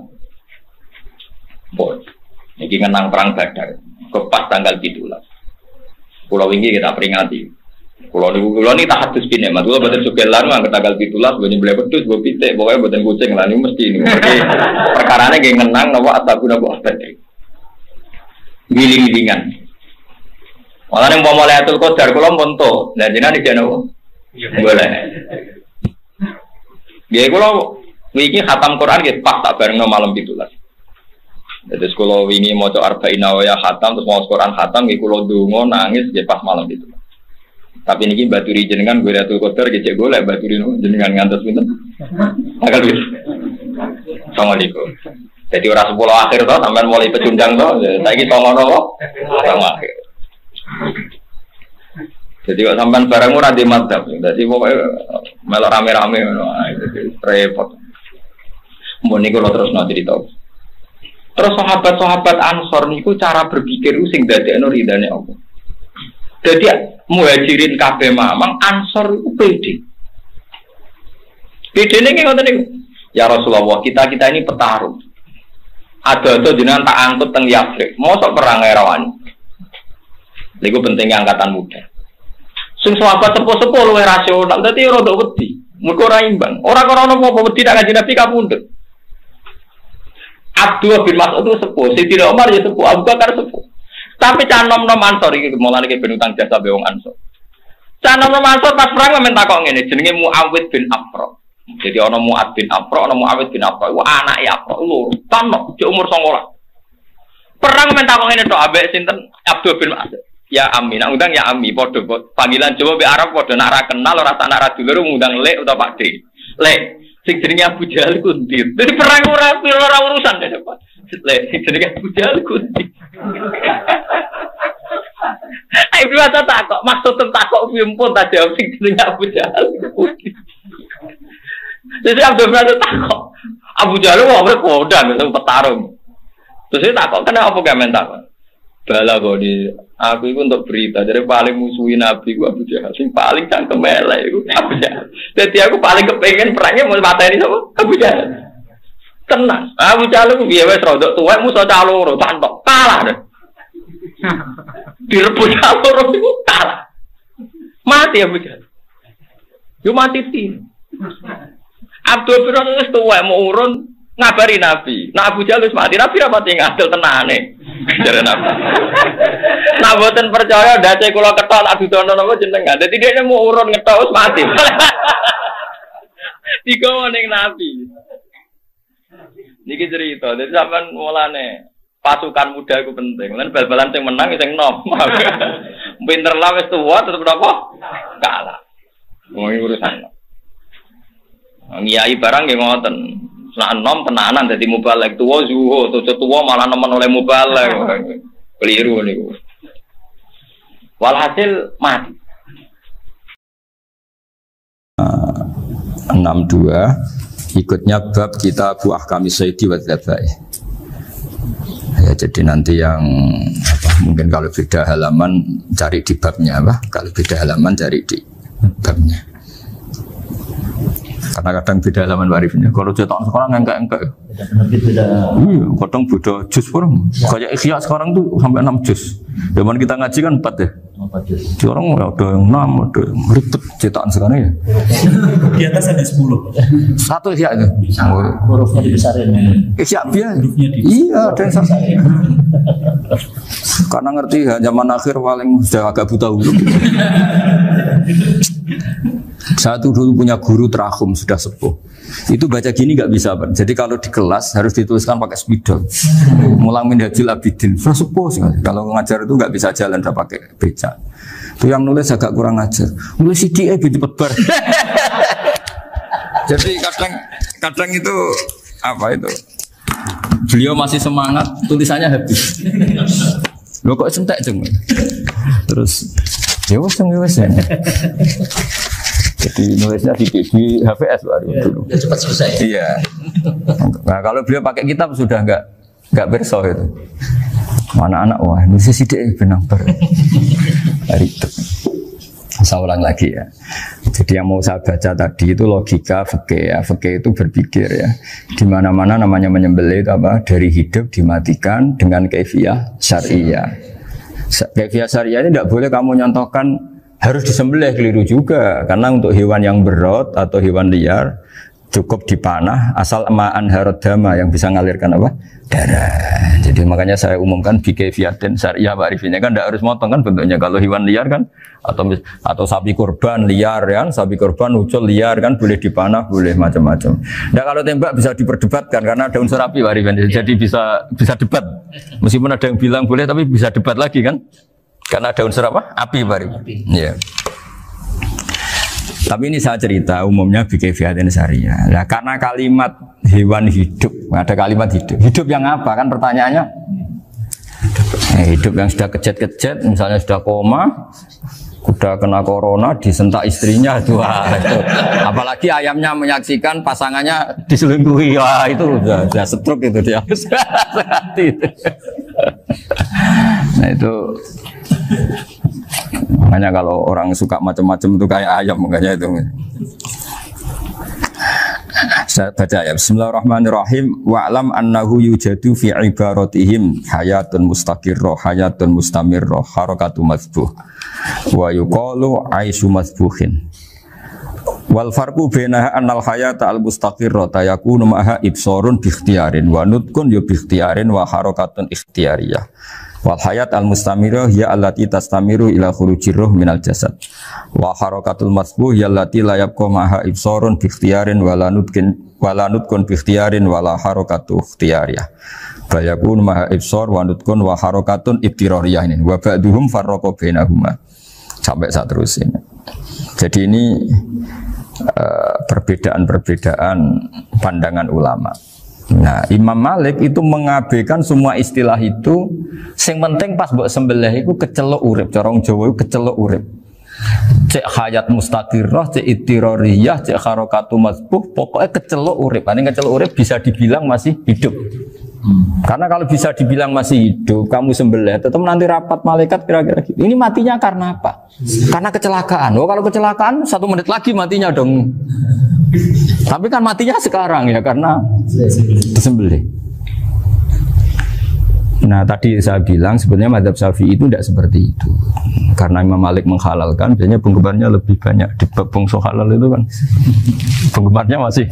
Boy. Niki ngenang perang Badar. Kepas tanggal 17. Pulau wingi kita peringati. Kulo ni tak hadus bine, mas. Kulo boten sugelan mah tanggal 17 bene beli pedhus, go pitik, pokoke boten kucing lah niku mesti niku. Perkarane nggih ngenang napa ataku napa abadi. Giling-gilingan. Mulane umpama Lailatul Qadar kulo monto, lah jenengan iki napa? Boleh. Nggih kulo wingi khatam Quran nggih pas tak barengno malam 17. Terus kulo wingi maca arba'in nawaya khatam terus maca Quran khatam nggih kulo ndonga nangis nggih pas malam 17. Tapi niki baturi jenengan Lailatul Qadar gecek golek baturi jenengan ngantos pinten? Tanggal 7. Assalamualaikum. Jadi ora 10 akhir to sampean mulai pecundang to. Saiki 9 napa? 9 akhir. Jadi kok sampean barang ora di madzhab. Dadi pokoke melok rame-rame ngono. Repot. Mun niku terus cerita. Terus sahabat-sahabat Ansor niku cara berpikir sing dadekno ridane Allah. Jadi muhajirin kabeh mamang Ansor itu pede. Pede ini ngoten niku. Ya Rasulullah, kita ini petarung. Ada jenengan tak angkut teng Yathrib. Mosok perang rawani. Niku pentingnya angkatan muda. Sing sahabat sepuh-sepuh luwih rasional, dadi ora ndok wedi. Mergo ora imbang. Ora krana apa-apa wedi tak Kanjeng Nabi kapundhut. Abdullah bin Mas'ud itu sepuh, Sayyidina Umar ya sepuh, Abu Bakar sepuh. Tapi canom-nom Ansor iki mulane iki ben utang jasa be wong Ansor. Canom-nom Ansor pas perang men takok ngene, jenenge Muawid bin Afra. Jadi ana Muad bin Afra, ana Muawid bin Afra. Iku anake Afra loro. Tanok di umur 19. Perang men takok ngene tok ambek sinten? Abdul bin Mas'ud. Ya Ami, nak undang ya Ami padha panggilan Jawa be Arab padha nak ra kenal ora tak nak ra dulur ngundang Lek utawa Pak D. Lek sing jenenge Abu Jahal ku ndi? Dadi perang ora urusan dene, Pak. Lek sing jenenge Abu Jahal ku ndi? Ayo biasa takok, maksud takok pimpun tak jawab sing jenenge Abu Jahal. Jadi Abdul Razak takok, Abu Jahal wong berkodang itu petarung. Terus dia takok, kenapa gak mentak? Bala kok di aku itu untuk berita, jadi paling musuhin Nabi ku Abu Jahal, sing paling cangkem elek iku Abu Jahal. Jadi aku paling kepengen perangnya mau mateni sapa? Abu Jahal. Tenang, Abu Jahal ku piye wis rodok tuwek musuh caloro tantok kalah deh. Direbut caloro iku kalah. Mati Abu Jahal. Yo mati tin. Abdul bin Razak tuwek mau urun ngabari Nabi. Nah Abu Jahal wis mati, Nabi ra pati ngadil tenane. Jare Nabi. Nah boten percaya dace kula ketok tak dudono napa jenengan. Dadi dhekne mau urun ngetok wis mati. Digawa ning Nabi. Niki cerita, dadi sampean mulane pasukan muda itu penting. Lan bal-balan sing menang sing nom. Pinter lah wis tuwa tetep apa? Kalah. Wong urusan. Ngiyai barang nggih ngoten. Nek enom tenanan dadi mubalek tuwa zuhud, tuwa malah nemen oleh mubalek. Keliru niku. Walhasil mati. 62 ikutnya bab kita buah kami sayyidi wa dzabai. Ya, jadi nanti yang mungkin kalau beda halaman cari di babnya kalau beda halaman cari di babnya. Karena kadang beda halaman warifnya. Kalau cetak sekarang enggak. Iya, kadang beda juz pun. Kayak Ikhya sekarang tuh sampai 6 juz. Zaman kita ngaji kan 4 ya. 4 juz. Sekarang ada yang 6, ada yang ribet cetakan sekarang ya. Di atas ada 10. Satu Ikhya itu. Hurufnya dibesarin. Ikhya biasa. Iya, ada yang sama. Karena ngerti zaman akhir paling sudah agak buta huruf. Saya tuh dulu punya guru terakhum sudah sepuh. Itu baca gini nggak bisa, Pak. Jadi kalau di kelas harus dituliskan pakai spidol. Mulang Minhajul Abidin, sudah sepuh sekali. Kalau ngajar itu nggak bisa jalan, udah pakai beca. Itu yang nulis agak kurang ajar. Nulis CDE cepet bar. Jadi kadang itu apa itu? Beliau masih semangat, tulisannya habis. Lo kok sentek ceng? Terus ya wes ya. Jadi nulisnya di HVS baru dulu. Udah cepat selesai. Iya. Nah kalau beliau pakai kitab sudah nggak berso itu. Anak-anak wah nulisnya sidik benang ber. Hari itu. Saya ulang lagi ya. Jadi yang mau saya baca tadi itu logika fikih ya. Fikih itu berpikir ya. Di mana-mana namanya menyembelih itu apa? Dari hidup dimatikan dengan kaifiyah syariah. Kaifiyah syariah ini tidak boleh kamu nyontohkan harus disembelih, keliru juga. Karena untuk hewan yang berat atau hewan liar cukup dipanah asal ma'an harodama yang bisa mengalirkan apa? Darah. Jadi makanya saya umumkan bikaifiyatin syariah Pak Arifin kan tidak harus motong kan bentuknya. Kalau hewan liar kan atau sapi kurban liar kan, sapi kurban ucul liar kan boleh dipanah, boleh macam-macam. Nah kalau tembak bisa diperdebatkan karena ada unsur api Pak Arifin. Jadi bisa debat. Meskipun ada yang bilang boleh tapi bisa debat lagi kan? Karena ada unsur apa? Api Pak Arifin. Iya. Tapi ini saya cerita umumnya bikaifiyatin syariah. Nah, karena kalimat hewan hidup, ada kalimat hidup. Hidup yang apa? Kan pertanyaannya. Hidup yang sudah kejet-kejet, misalnya sudah koma, sudah kena corona, disentak istrinya, itu. Apalagi ayamnya menyaksikan pasangannya diselingkuhi, wah itu sudah stroke itu dia. Nah itu. Makanya kalau orang suka macam-macam itu kayak ayam makanya itu. Saya baca ya. Bismillahirrahmanirrahim. Wa'lam annahu yujadu fi ibaratihim hayatun mustaqirrah, hayatun mustamirrah, harakatu mazbuh. Wa yuqalu aisyu mazbuhin. Wal farqu bainaha annal hayata al mustaqirrah yakunu ma'ha ibsarun bi ikhtiyarin wa nutqun bi ikhtiyarin wa harakatun ikhtiyariyah. Wal hayat al mustamirah ya allati tastamiru ila khurujir ruh minal jasad. Wa harakatul masbuh ya allati la yabqa maha ibsarun bi ikhtiyarin wala nutkun bi ikhtiyarin wala harakatu ikhtiyariyah. Bal yakun maha ibsar wa nutkun wa harakatun ibtirariyah ini. Wa ba'duhum farraqa bainahuma. Sampai saat terus ini. Jadi ini perbedaan-perbedaan pandangan ulama. Nah, Imam Malik itu mengabaikan semua istilah itu. Sing penting pas mbok sembelih iku kecelok urip, cara wong Jawa iku kecelok urip. Cek hayat mustaqirrah, cek ittirariyah, cek harakatu mazbuh, pokoknya kecelok urip. Ini kecelok urip bisa dibilang masih hidup. Karena kalau bisa dibilang masih hidup, kamu sembelih, tetap nanti rapat malaikat kira-kira gitu. Ini matinya karena apa? Karena kecelakaan. Oh, kalau kecelakaan 1 menit lagi matinya dong. Tapi kan matinya sekarang ya karena disembelih. Nah tadi saya bilang sebenarnya mazhab Syafi'i itu tidak seperti itu. Karena Imam Malik menghalalkan, biasanya penggemarnya lebih banyak. Di bab bongso halal itu kan penggemarnya masih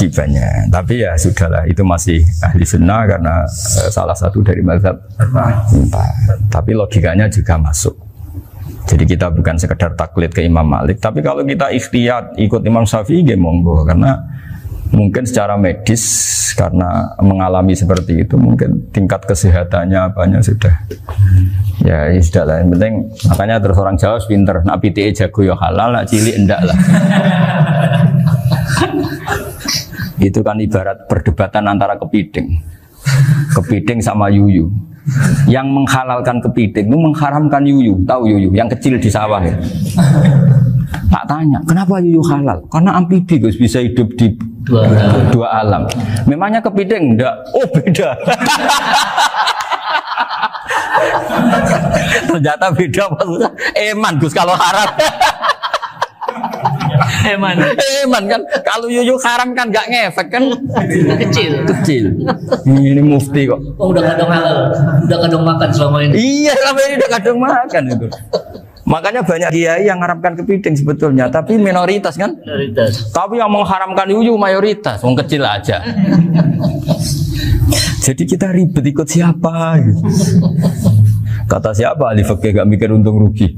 banyak. Tapi ya sudahlah, itu masih ahli sunnah karena salah satu dari mazhab 4. Tapi logikanya juga masuk. Jadi kita bukan sekedar taklid ke Imam Malik, tapi kalau kita ikhtiyat ikut Imam Syafi'i, ya monggo. Karena Mungkin secara medis karena mengalami seperti itu mungkin tingkat kesehatannya apanya sudah ya sudah lah. Yang penting makanya terus orang Jawa pinter. Nak PTE jago ya halal, nak cilik enggak lah. Itu kan ibarat perdebatan antara kepiting sama yuyu. Yang menghalalkan kepiting itu mengharamkan yuyu. Tahu yuyu yang kecil di sawah ya. Tak tanya, kenapa yuyu halal? Karena amfibi Gus, bisa hidup di dua alam. Memangnya kepiting enggak? Oh beda. Ternyata beda maksudnya. Eman Gus kalau haram. Eman kan kalau yuyu haram kan nggak ngefek kan kecil. Ini mufti kok. Oh udah kadang halal, udah kadang makan selama ini. Iya selama ini udah kadang makan itu. Makanya banyak kiai yang mengharamkan kepiting sebetulnya, tapi minoritas kan. Minoritas. Tapi yang mengharamkan yuyu mayoritas, wong kecil aja. Jadi kita ribet ikut siapa? Gitu. Kata siapa ahli fikih gak mikir untung rugi.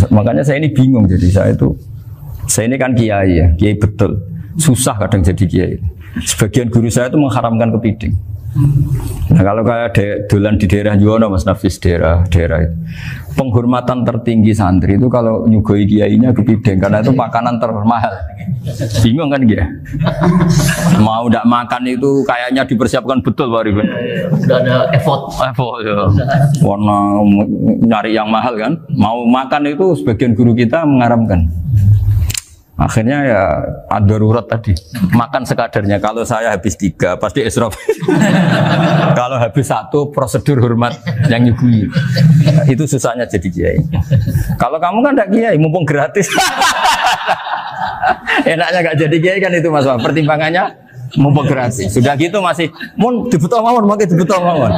Makanya saya ini bingung, jadi saya ini kan kiai ya, kiai betul, susah kadang jadi kiai. Sebagian guru saya itu mengharamkan kepiting. Nah kalau kayak dolan di daerah Juwono Mas Nafis daerah itu, penghormatan tertinggi santri itu kalau nyugoi kiainya kepiting karena itu makanan termahal. Bingung kan dia? Mau tidak makan itu kayaknya dipersiapkan betul Pak Rifan. Sudah ada effort ya. Warna nyari yang mahal kan. Mau makan itu sebagian guru kita mengharamkan. Akhirnya ya ada darurat tadi. Makan sekadarnya. Kalau saya habis 3 pasti israf. Kalau habis 1 prosedur hormat yang nyugui. Itu susahnya jadi kiai. Kalau kamu kan tidak kiai, mumpung gratis. Enaknya gak jadi kiai kan itu Mas. Pertimbangannya mumpung gratis. Sudah gitu masih mun dibutuh mawon, makai dibutuh mawon.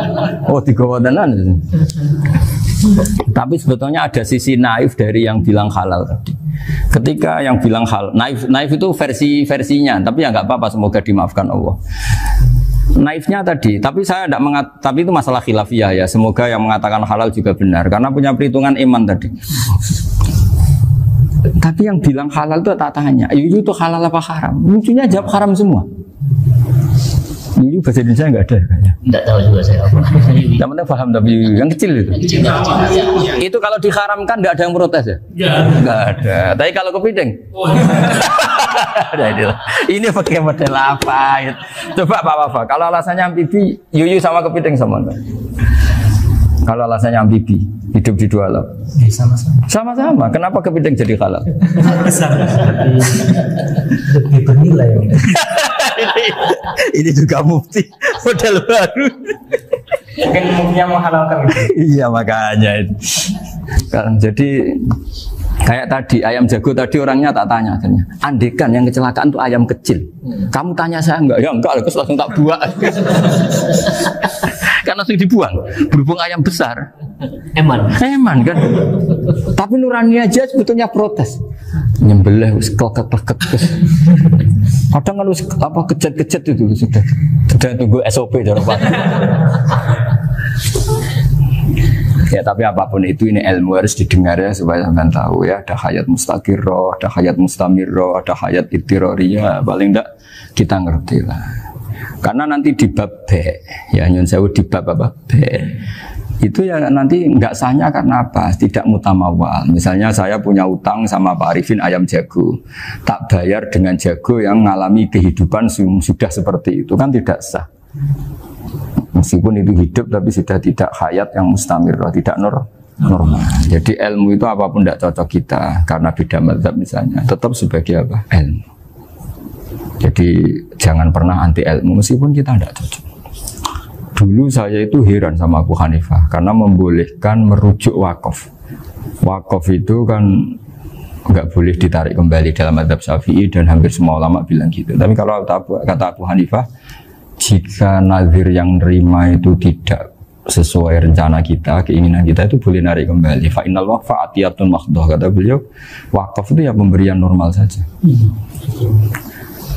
Oh digawa tenan. Tapi sebetulnya ada sisi naif dari yang bilang halal tadi. Ketika yang bilang halal, naif itu versinya, tapi ya nggak apa-apa, semoga dimaafkan Allah. Naifnya tadi, tapi saya tidak tapi itu masalah khilafiyah ya. Semoga yang mengatakan halal juga benar, karena punya perhitungan iman tadi. Tapi yang bilang halal itu tak tanya, itu halal apa haram? Lucunya jawab haram semua. Ini bahasa Indonesia nggak ada kayaknya. Nggak tahu juga saya apa. Yang penting paham tapi yang kecil itu. Itu kalau diharamkan nggak ada yang protes ya? Nggak ada. Tapi kalau kepiting, ini pakai model apa? Coba Pak. Kalau alasannya amfibi, yuyu sama kepiting sama enggak? Kalau alasannya amfibi, hidup di 2 alam. Sama-sama. Kenapa kepiting jadi halal? Lebih bernilai. Ini juga mufti model baru. Mungkin muftinya menghalalkan itu. Iya makanya itu. Kan jadi kayak tadi ayam jago tadi orangnya tak tanya akhirnya. Andekan yang kecelakaan itu ayam kecil. Kamu tanya saya enggak? Ya enggak, terus langsung tak buang. Kan langsung dibuang. Berhubung ayam besar. Eman kan. Tapi nurani aja sebetulnya protes. Nyembelih klek-klek. Kadang kalau apa kejet-kejet itu sudah tunggu SOP dari Pak. Ya tapi apapun itu ini ilmu harus didengar ya supaya sampean tahu ya, ada hayat mustaqirroh, ada hayat mustamirroh, ada hayat ittiroriyah, paling enggak kita ngerti lah. Karena nanti di bab B, ya nyun sewu di bab apa B, itu ya nanti nggak sahnya karena apa? Tidak mutamawal. Misalnya saya punya utang sama Pak Arifin ayam jago, tak bayar dengan jago yang mengalami kehidupan sudah seperti itu kan tidak sah. Meskipun itu hidup tapi sudah tidak hayat yang mustamir, tidak normal. Jadi ilmu itu apapun tidak cocok kita karena beda mazhab misalnya, tetap sebagai apa? Ilmu. Jadi jangan pernah anti ilmu meskipun kita tidak cocok. Dulu saya itu heran sama Abu Hanifah karena membolehkan merujuk wakaf. Wakaf itu kan nggak boleh ditarik kembali dalam mazhab Syafi'i dan hampir semua ulama bilang gitu. Tapi kalau kata Abu Hanifah, jika nazir yang nerima itu tidak sesuai rencana kita, keinginan kita, itu boleh narik kembali. Fa innal waqfa atiyatun mahdhah, kata beliau. Wakaf itu ya pemberian normal saja.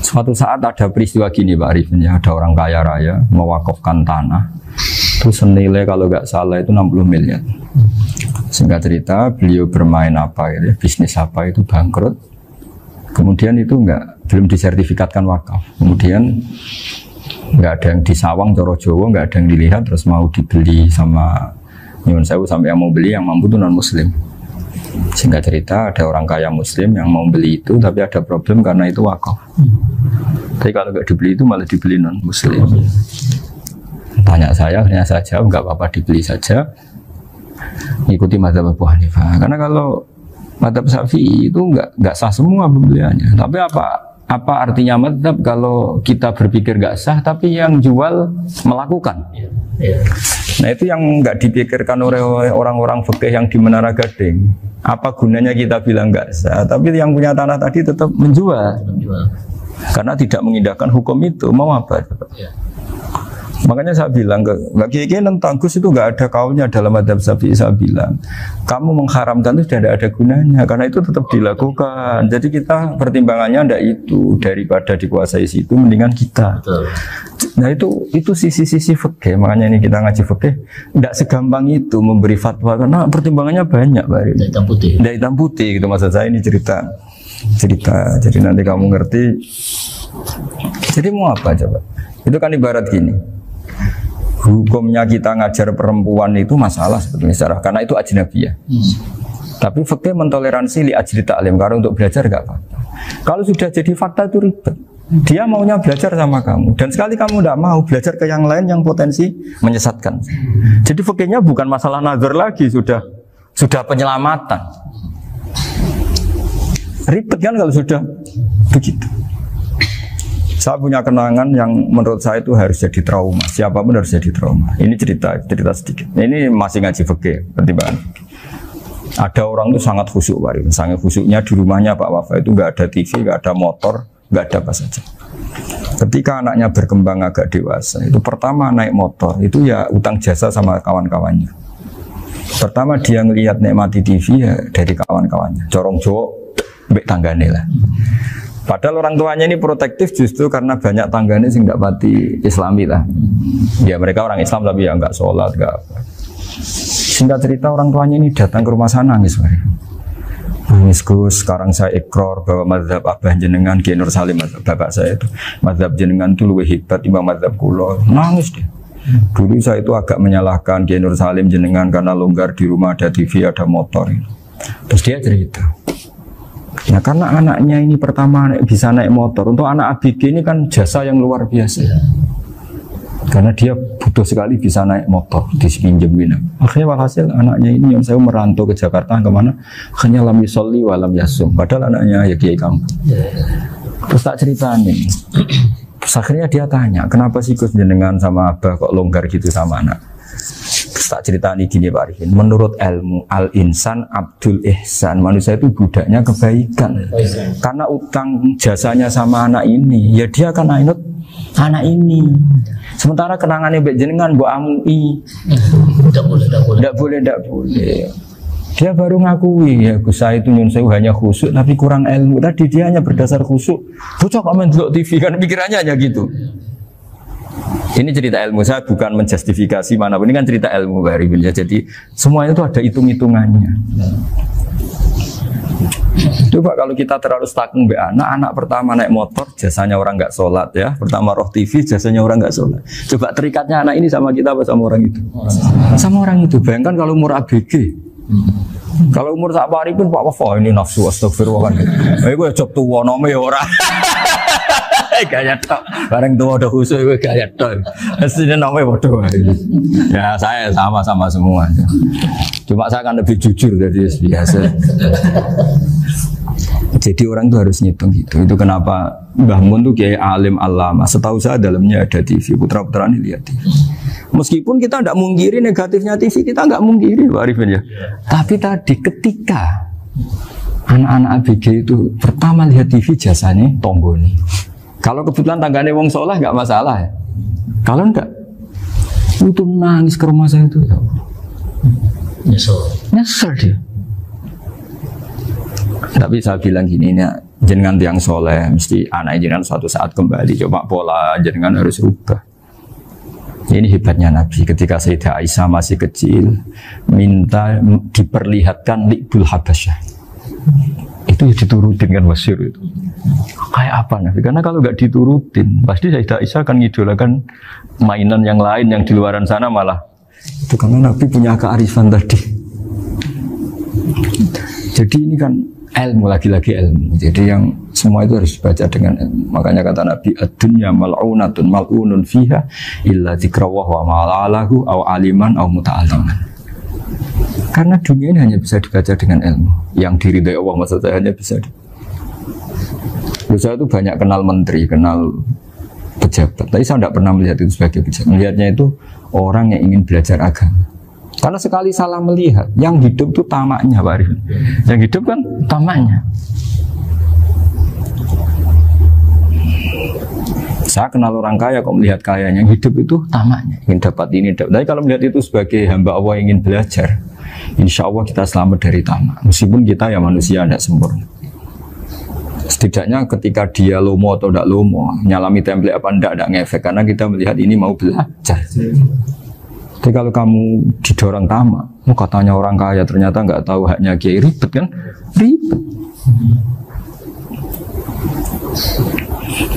Suatu saat ada peristiwa gini Pak Arifin ya, ada orang kaya raya mewakafkan tanah, terus senilai kalau nggak salah itu 60 miliar. Singkat cerita beliau bermain apa ya, bisnis apa itu bangkrut. Kemudian itu nggak belum disertifikatkan wakaf. Kemudian nggak ada yang disawang coro Jawa, nggak ada yang dilihat, terus mau dibeli sama nyuwun sewu sampai yang mau beli yang mampu itu non muslim. Singkat cerita ada orang kaya muslim yang mau beli itu tapi ada problem karena itu wakaf. Tapi kalau nggak dibeli itu malah dibeli non muslim. Tanya saya, akhirnya saya jawab nggak apa-apa dibeli saja. Ikuti mazhab Abu Hanifah. Karena kalau mazhab Syafi'i itu nggak sah semua pembeliannya. Tapi apa artinya mazhab kalau kita berpikir nggak sah tapi yang jual melakukan? Nah itu yang nggak dipikirkan oleh orang-orang fikih yang di Menara Gading. Apa gunanya kita bilang nggak sah, tapi yang punya tanah tadi tetap menjual. Karena tidak mengindahkan hukum itu, mau apa? Makanya saya bilang ke Mbak Kiai tentang Gus itu nggak ada kaulnya dalam adab Syafi'i. Saya bilang kamu mengharamkan itu tidak ada gunanya karena itu tetap dilakukan. Jadi kita pertimbangannya ndak itu, daripada dikuasai situ mendingan kita. Betul. Nah itu sisi-sisi fikih. Makanya ini kita ngaji fikih ndak segampang itu memberi fatwa karena pertimbangannya banyak, Pak. Ndak hitam putih. Ndak hitam putih gitu maksud saya, ini cerita. Jadi nanti kamu ngerti. Jadi mau apa coba? Itu kan ibarat gini. Hukumnya kita ngajar perempuan itu masalah sebetulnya secara, karena itu ajnabiyah. Tapi fikih mentoleransi li ajli ta'lim, karena untuk belajar gak apa-apa. Kalau sudah jadi fakta itu ribet. Dia maunya belajar sama kamu, dan sekali kamu tidak mau belajar ke yang lain yang potensi menyesatkan. Jadi fikihnya bukan masalah nazar lagi, sudah penyelamatan. Ribet kan kalau sudah begitu. Saya punya kenangan yang menurut saya itu harus jadi trauma. Siapapun harus jadi trauma. Ini cerita sedikit. Ini masih ngaji fikih, pertimbangan. Ada orang itu sangat khusyuk, Pak. Sangat khusyuknya di rumahnya Pak Wafa itu nggak ada TV, nggak ada motor, nggak ada apa saja. Ketika anaknya berkembang agak dewasa, itu pertama naik motor, itu ya utang jasa sama kawan-kawannya. Pertama dia ngelihat nikmati TV ya dari kawan-kawannya. Corong Jawa, mbek tanggane lah. Padahal orang tuanya ini protektif justru karena banyak tangganya sing nggak pati Islami lah. Ya mereka orang Islam tapi ya nggak sholat, nggak apa. Singkat cerita orang tuanya ini datang ke rumah sana nangis, nangis Gus. Sekarang saya ikrar bahwa mazhab abah jenengan Kiai Nur Salim, bapak saya itu mazhab jenengan itu lebih hebat timbang mazhab kula. Nangis dia. Dulu saya itu agak menyalahkan Kiai Nur Salim jenengan karena longgar di rumah ada TV ada motor. Terus dia cerita. Nah karena anaknya ini pertama bisa naik motor, untuk anak ABG ini kan jasa yang luar biasa. Karena dia butuh sekali bisa naik motor, dipinjemin. Akhirnya walhasil anaknya ini yang saya merantau ke Jakarta kemana, hanya lam yusolli wa lam yasum. Padahal anaknya ya kiai kampung. Terus tak ceritanya. Terus akhirnya dia tanya, kenapa sih Gus jenengan sama abah kok longgar gitu sama anak? Tak cerita ini gini Pak Arifin, menurut ilmu al-insan abdul ihsan, manusia itu budaknya kebaikan. Karena utang jasanya sama anak ini, ya dia akan ainut anak ini. Sementara kenangannya mbek jenengan mbok amui, tidak boleh. Dia baru ngakui ya Gus saya itu nyun sewu hanya khusyuk tapi kurang ilmu. Tadi dia hanya berdasar khusyuk. Bocah kok main delok TV kan pikirannya hanya gitu. Ini cerita ilmu, saya bukan menjustifikasi manapun, ini kan cerita ilmu Pak Arifin ya. Jadi semuanya itu ada hitung-hitungannya. Coba kalau kita terlalu stagnan be anak pertama naik motor jasanya orang nggak sholat ya, pertama roh TV jasanya orang nggak sholat. Coba terikatnya anak ini sama kita apa sama orang itu? Sama orang itu. Bayangkan kalau umur ABG. Kalau umur sak Arifin Pak Wafa ini nafsu astagfirullah kan. Gue job tua nome ya orang. Gaya tok, bareng tua udah khusus gue gaya tok. Aslinya namanya bodoh. Ya saya sama semua. Cuma saya kan lebih jujur dari biasa. Jadi orang itu harus ngitung gitu. Itu kenapa Mbah Mun tuh kayak alim alama. Setahu saya dalamnya ada TV. Putra-putra ini lihat TV. Meskipun kita tidak mungkiri negatifnya TV, kita nggak mungkiri Pak Arifin ya. Tapi tadi ketika anak-anak ABG itu pertama lihat TV jasanya Tonggoni. Kalau kebetulan tanggane wong soleh nggak masalah ya. Kalau enggak, itu nangis ke rumah saya itu. Nyesel dia. Tapi saya bilang gini, ini jenengan tiang soleh, mesti anak jenengan suatu saat kembali. Coba pola jenengan harus rubah. Ini hebatnya Nabi. Ketika Sayyidah Aisyah masih kecil, minta diperlihatkan Li'bul Habasyah. Itu diturutin kan masyhur itu. kayak apa Nabi? Karena kalau nggak diturutin, pasti Sayyidah Aisyah akan ngidolakan mainan yang lain yang di luaran sana malah. Itu karena Nabi punya kearifan tadi. Jadi ini kan ilmu, lagi-lagi ilmu. Jadi yang semua itu harus dibaca dengan ilmu. Makanya kata Nabi, ad-dunya mal'unatun mal'unun fiha illa dzikrawah wa ma'alahu aw aliman aw muta'alliman. Karena dunia ini hanya bisa dibaca dengan ilmu. Yang diridai Allah maksud saya hanya bisa saya itu banyak kenal menteri, kenal pejabat. Tapi saya tidak pernah melihat itu sebagai pejabat. Melihatnya itu orang yang ingin belajar agama. Karena sekali salah melihat, yang hidup itu tamaknya, Pak Arif. Yang hidup kan tamaknya. Saya kenal orang kaya kok melihat kayanya, yang hidup itu tamaknya, ingin dapat ini, dapat. Tapi kalau melihat itu sebagai hamba Allah yang ingin belajar, insya Allah kita selamat dari tamak. Meskipun kita ya manusia tidak sempurna. Setidaknya ketika dia lomo atau tidak lomo, nyalami template apa tidak ngefek, karena kita melihat ini mau belajar. Tapi kalau kamu didorong tamak, katanya orang kaya ternyata nggak tahu haknya kiai, ribet kan? Ribet.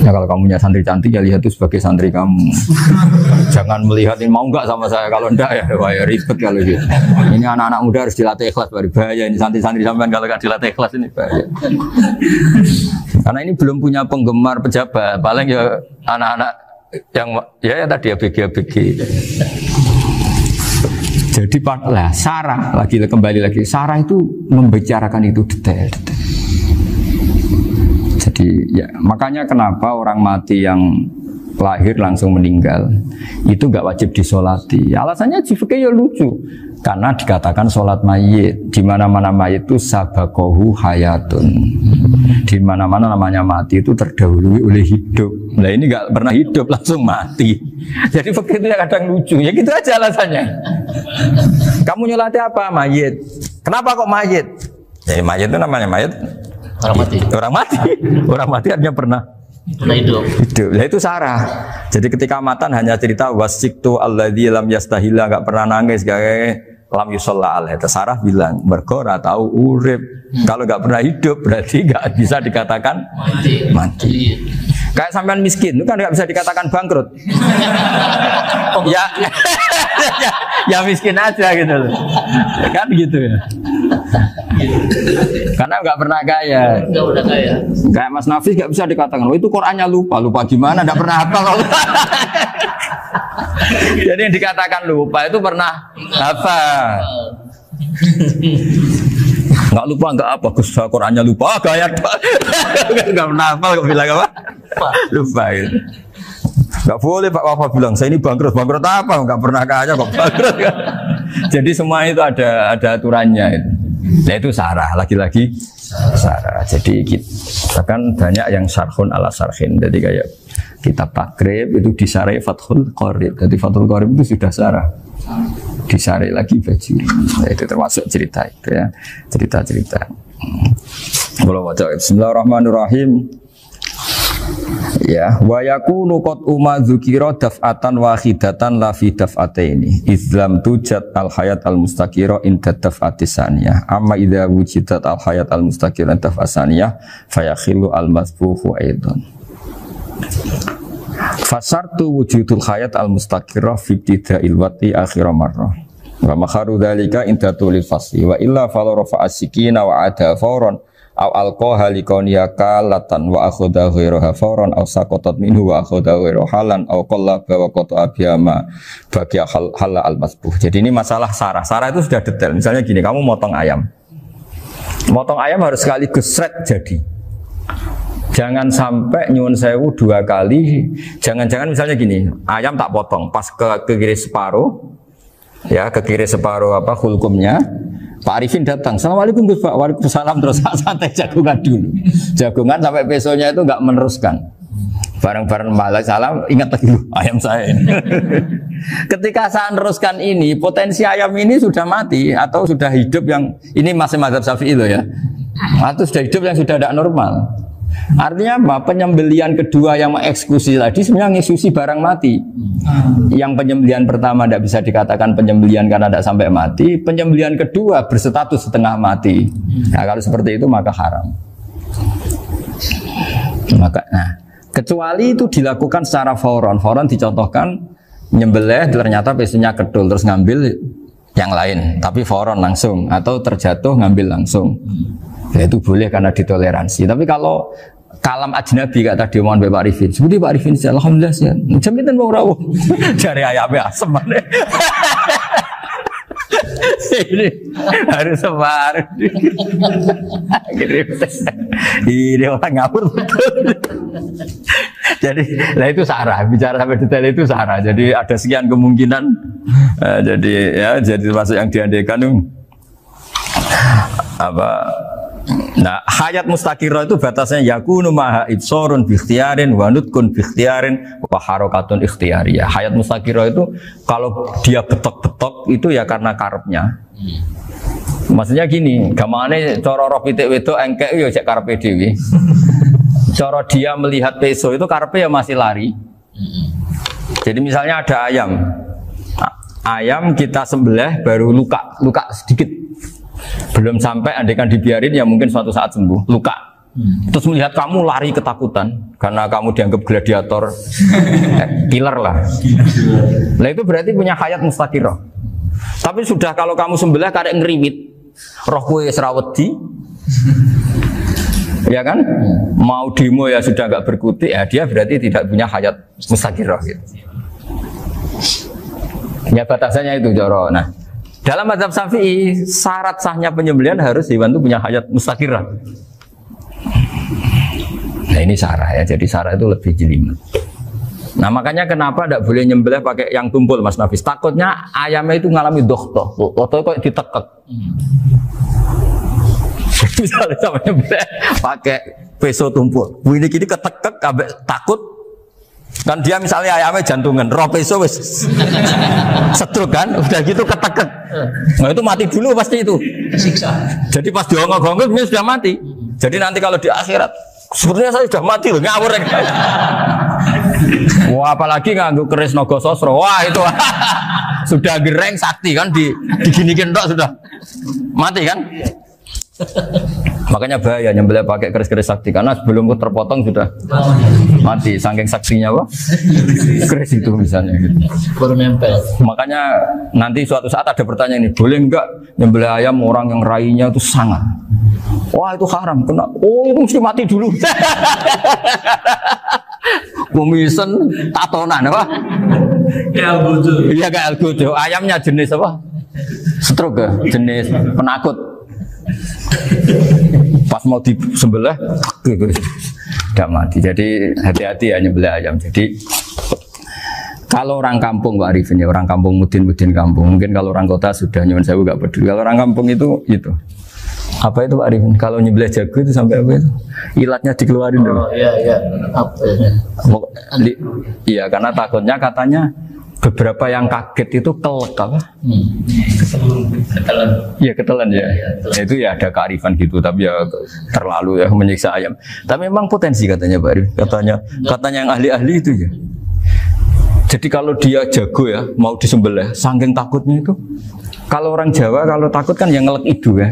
Ya kalau kamu punya santri cantik ya lihat itu sebagai santri kamu. Jangan melihat ini mau nggak sama saya, kalau enggak ya wah ya ribet kalau gitu. Ini anak-anak muda harus dilatih ikhlas, baru bahaya ini santri-santri sampean kalau nggak dilatih ikhlas ini bahaya. Karena ini belum punya penggemar pejabat, paling ya anak-anak yang ya tadi ABG. Jadi lah Sarah lagi kembali lagi Sarah itu membicarakan itu detail. Jadi ya makanya kenapa orang mati yang lahir langsung meninggal itu nggak wajib disolati. Alasannya fikih ya lucu, karena dikatakan sholat mayit di mana-mana mayit itu sabakohu hayatun, di mana-mana namanya mati itu terdahului oleh hidup. Nah ini nggak pernah hidup langsung mati. Jadi fikih itu kadang lucu. Ya gitu aja alasannya. Kamu nyolati apa? Mayit. Kenapa kok mayit? Ya mayit itu namanya mayit. Orang mati. Orang mati. Orang mati artinya pernah hidup. Nah itu Sarah. Jadi ketika matan hanya cerita wasiktu alladzi lam yastahila, enggak pernah nangis, kayak lam yusalla alaih. Sarah bilang mergo ora tau urip. Kalau enggak pernah hidup berarti enggak bisa dikatakan mati. Kayak sampean miskin itu kan enggak bisa dikatakan bangkrut. ya, ya miskin aja gitu loh. Kan gitu ya. Karena nggak pernah kaya. Nggak pernah kaya. Kayak Mas Nafis nggak bisa dikatakan, oh itu Qurannya lupa gimana? Nggak pernah hafal. Jadi yang dikatakan lupa itu pernah hafal. Nggak lupa nggak apa, Gus Qurannya lupa, gaya nggak pernah hafal kok bilang apa? Lupa itu. Nggak boleh Pak Wafa bilang saya ini bangkrut apa? Nggak pernah kaya kok bangkrut. Jadi semua itu ada aturannya itu. Nah itu Sarah, lagi-lagi Sarah. Jadi kita kan banyak yang syarhun ala syarhin. Jadi kayak kitab takrib itu disarai Fathul Qorib. Jadi Fathul Qorib itu sudah Sarah. Disarai lagi Bajuri. Nah, itu termasuk cerita itu ya. Cerita-cerita. Bismillahirrahmanirrahim. Ya, wa yakunu qad dzukira daf'atan wahidatan la fi daf'ataini izlam tujad al hayat al mustaqira inda daf'atis saniyah amma idza wujidat al hayat al mustaqira inda daf'as saniyah fayakhilu al masbuhu aidan fasartu wujudul hayat al mustaqira fi ibtida'il wati akhir marrah wa makharu dzalika inda tulil fasli wa illa fala rafa'a sikina wa ada fawran aw alqaha liqawniyaka latan wa akhudha ghairaha fawran aw saqatat minhu wa akhudha ghairu halan aw qallaba wa qata abiyama bagi hal al masbuh. Jadi ini masalah Sarah. Sarah itu sudah detail. Misalnya gini, kamu motong ayam. Motong ayam harus sekaligus shred jadi. Jangan sampai nyuwun sewu dua kali. Jangan-jangan misalnya gini, ayam tak potong pas ke kiri separuh. Ya, ke kiri separuh apa hulkumnya. Pak Arifin datang, assalamualaikum Gus Pak, waalaikumsalam, terus santai jagungan dulu. Jagungan sampai besoknya itu nggak meneruskan. Bareng-bareng malah salam, ingat lagi ayam saya ini. Ketika saya meneruskan ini, potensi ayam ini sudah mati atau sudah hidup yang ini masih mazhab Syafi'i loh ya. Atau sudah hidup yang sudah tidak normal. Artinya apa? Penyembelian kedua yang mengeksekusi tadi sebenarnya ngeksekusi barang mati. Yang penyembelian pertama tidak bisa dikatakan penyembelian karena tidak sampai mati. Penyembelian kedua berstatus setengah mati. Nah kalau seperti itu maka haram. Maka, nah, kecuali itu dilakukan secara fauron. Fauron dicontohkan nyembelih ternyata pesunya kedul terus ngambil yang lain, tapi fauron langsung atau terjatuh ngambil langsung. Ya, itu boleh karena ditoleransi. Tapi kalau kalam ajnabi kata tadi mohon Pak Arifin, seperti Pak Arifin alhamdulillah sih. Jaminan mau rawuh. Cari ayamnya asem mana. Ini harus sebar. Ini orang ngawur betul. Jadi, nah itu sarah. Bicara sampai detail itu sarah. Jadi ada sekian kemungkinan. Jadi ya, jadi termasuk yang diandaikan apa? Nah, hayat mustaqirah itu batasnya yakunu maha ibsorun bikhtiarin wa nutkun bikhtiarin wa harokatun ikhtiyariyah. Hayat mustaqirah itu kalau dia betok-betok itu ya karena karepnya. Maksudnya gini, gamane cara roh pitik wedok engkek yo cek karepe dhewe. Cara dia melihat peso itu karepe ya masih lari. Jadi misalnya ada ayam. Ayam kita sembelih baru luka sedikit. Belum sampai andaikan dibiarin ya mungkin suatu saat sembuh, luka. Terus melihat kamu lari ketakutan karena kamu dianggap gladiator, killer lah. Nah itu berarti punya hayat mustaqirah. Tapi sudah kalau kamu sembelih karek ngeriwit, roh kowe serawedi, ya kan? Mau demo ya sudah nggak berkutik, ya dia berarti tidak punya hayat mustaqirah gitu. Ya batasannya itu Joro. Nah, dalam mazhab Syafi'i syarat sahnya penyembelihan harus hewan itu punya hayat mustaqirah. Nah ini sarah ya, jadi sarah itu lebih jelimet. Nah makanya kenapa tidak boleh nyembelih pakai yang tumpul Mas Nafis? Takutnya ayamnya itu ngalami dohtoh, atau kok ditekek. Misalnya sama nyembelih pakai peso tumpul, ini kini ketekek, takut. Kan dia misalnya ayamnya jantungan, roh peso wis setruk kan, udah gitu ketekek. Nah itu mati dulu pasti itu. Tersiksa. Jadi pas diongok-ongok dia sudah mati. Jadi nanti kalau di akhirat, sebenarnya saya sudah mati loh, ngawur. Wah apalagi nganggo keris naga sosro, wah itu sudah gereng sakti kan, diginikin tok sudah mati kan. Makanya bahaya nyembelih pakai keris-keris sakti karena sebelum terpotong sudah mati saking saksinya apa? Keris itu misalnya gitu. Baru nempel. Makanya nanti suatu saat ada pertanyaan ini, boleh enggak nyembelih ayam orang yang rainya itu sangat? Wah itu haram, kena. Oh itu mesti mati dulu. Kumisen tatonan apa? Ya algojo. Iya kayak algojo. Ayamnya jenis apa? Stroke ya? Jenis penakut. Pas mau disembelih tidak mati. Jadi hati-hati ya nyembelih ayam. Jadi kalau orang kampung Pak Arifin ya, orang kampung mudin kampung. Mungkin kalau orang kota sudah nyuwun sewu gak peduli. Kalau orang kampung itu apa itu Pak Arifin? Kalau nyembelih jago itu sampai apa itu? Ilatnya dikeluarin dulu. Oh iya. Apa ya? Iya karena takutnya katanya beberapa yang kaget itu kelek apa? Ketelan. Iya ketelan ya. Ya. Itu ya ada kearifan gitu, tapi ya terlalu ya menyiksa ayam. Tapi memang potensi katanya Pak Arif. Katanya yang ahli-ahli itu ya. Jadi kalau dia jago ya mau disembelih, saking takutnya itu. Kalau orang Jawa kalau takut kan yang ngelek idu ya.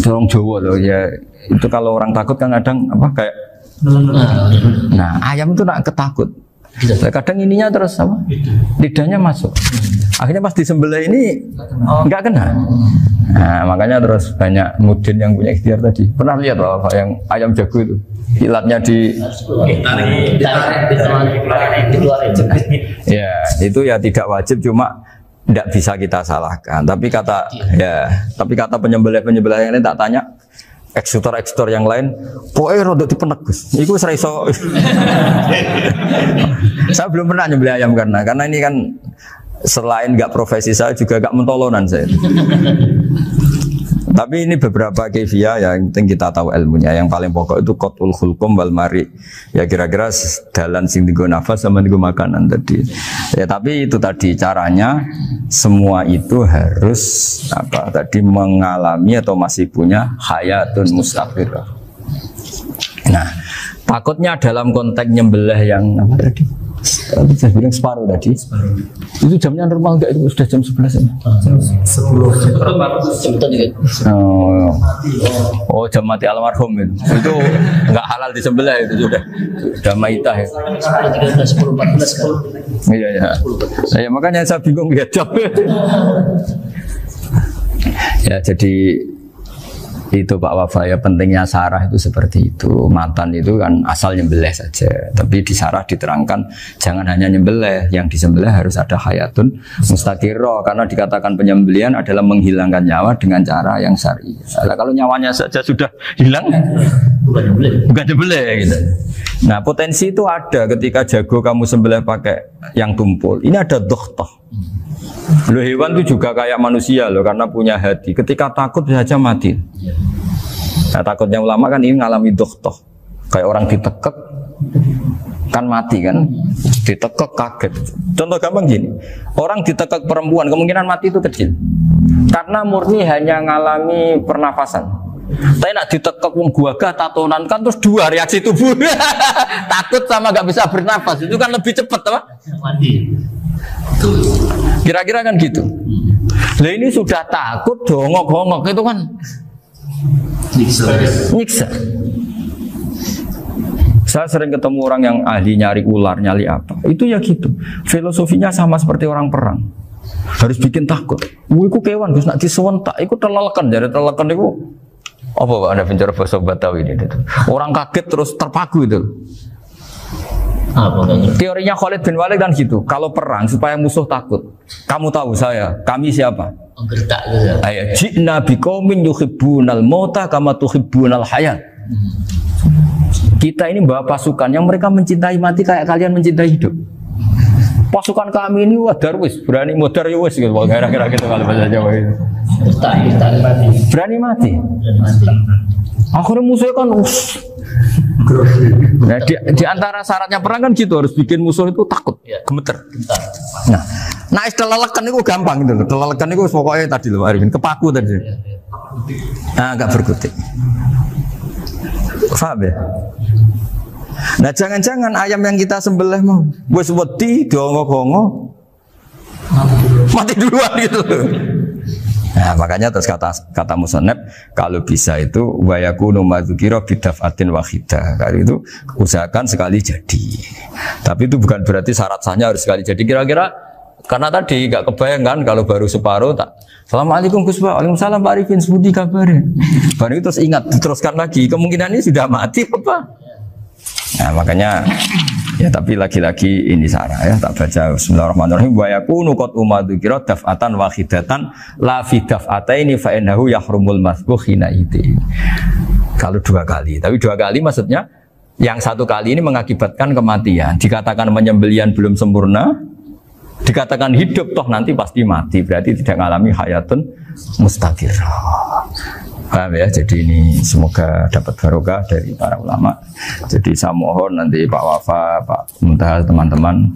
Orang Jawa loh ya. Itu kalau orang takut kan kadang apa kayak. Nah ayam itu nak ketakut. Kadang ininya terus apa? Lidahnya masuk. Akhirnya pas disembelih ini nggak kena. Nah, makanya terus banyak mudin yang punya ikhtiar tadi. Pernah lihat loh apa yang ayam jago itu? Ilatnya ditarik. Ya, itu ya tidak wajib, cuma tidak bisa kita salahkan. Tapi kata penyembelih yang lain tak tanya. Eksekutor yang lain, pokoknya rodok dipenegus. Iku seraiso. Saya belum pernah nyembelih ayam karena ini kan selain nggak profesi saya juga nggak mentolonan saya. Tapi ini beberapa kefiah yang penting kita tahu ilmunya. Yang paling pokok itu qatul khulqum wal mari. Ya kira-kira dalan sing digo nafas sama digo makanan tadi. Ya tapi itu tadi caranya semua itu harus mengalami atau masih punya hayatun mustaqirah. Nah, takutnya dalam konteks nyembelih yang apa tadi? Saya bilang separuh tadi. Itu jamnya normal enggak? Itu sudah jam 11 ya? Jam 10. Oh, jam mati almarhum itu. Itu enggak halal disembelih itu sudah maitah ya. 10.14 kan. Iya ya. Ya makanya saya bingung ya jam. Ya jadi itu Pak Wafa ya, pentingnya sarah itu seperti itu. Matan itu kan asal nyembelih saja, tapi di sarah diterangkan jangan hanya nyembelih, yang disembelih harus ada hayatun mustaqirrah, karena dikatakan penyembelihan adalah menghilangkan nyawa dengan cara yang syar'i. Nah, kalau nyawanya saja sudah hilang bukan nyembelih gitu. Nah potensi itu ada ketika jago kamu sembelih pakai yang tumpul, ini ada dokhtoh. Loh, hewan itu juga kayak manusia loh, karena punya hati. Ketika takut bisa saja mati. Nah, takutnya ulama kan ini ngalami dokhtoh. Kayak orang ditekek kan mati kan, ditekek kaget. Contoh gampang gini, orang ditekek perempuan kemungkinan mati itu kecil, karena murni hanya ngalami pernafasan. Tapi nak ditekek wong gagah tatonan kan terus dua reaksi tubuh. Takut sama gak bisa bernafas, itu kan lebih cepat apa? Mati. Kira-kira kan gitu. Lah ini sudah takut dongok-dongok itu kan nyiksa. Saya sering ketemu orang yang ahli nyari ular, nyari apa. Itu ya gitu. Filosofinya sama seperti orang perang. Harus bikin takut. Iku kewan Gus nak disewentak, iku telelekan, jadi telelekan iku apa Pak Anda bicara bahasa Batawi ini? Orang kaget terus terpaku itu. Teorinya Khalid bin Walid kan gitu. Kalau perang supaya musuh takut. Kamu tahu saya, kami siapa? Menggertak gitu ya. Ayat ji'na biqaumin yuhibbunal mauta kama tuhibbunal hayat. Kita ini bawa pasukan yang mereka mencintai mati kayak kalian mencintai hidup. Pasukan kami ini wah darwis, berani modar ya wis gitu. Kira-kira gitu kalau bahasa Jawa itu. Berani mati. Akhirnya musuhnya kan nah, di antara syaratnya perang kan gitu, harus bikin musuh itu takut, gemeter. Nah istilah lelekan itu gampang gitu loh. Lelekan itu pokoknya tadi loh Arifin, kepaku tadi. Nah agak berkutik. Paham ya? Nah jangan-jangan ayam yang kita sembelih mau wis wedi dongok-dongok mati duluan gitu. Nah makanya terus kata musannaf kalau bisa itu wa yakunu madzukira bidafatin wahidah. Kali itu usahakan sekali jadi. Tapi itu bukan berarti syarat sahnya harus sekali jadi. Kira-kira karena tadi nggak kebayangkan kalau baru separuh tak. Assalamualaikum Gus Pak. Waalaikumsalam Pak Arifin. Sebudi kabarnya. Baru itu terus ingat diteruskan lagi. Kemungkinan ini sudah mati apa? Nah makanya ya tapi lagi-lagi ini sarah ya, tak baca bismillahirrahmanirrahim wa yakunu qad umadzukira daf'atan wahidatan la fi daf'ataini fa innahu yahrumul masbuh hina itu. Kalau dua kali, tapi dua kali maksudnya yang satu kali ini mengakibatkan kematian. Dikatakan penyembelian belum sempurna, dikatakan hidup toh nanti pasti mati, berarti tidak mengalami hayatun mustaqirrah. Paham ya? Jadi ini semoga dapat barokah dari para ulama. Jadi saya mohon nanti Pak Wafa, Pak Muntaha, teman-teman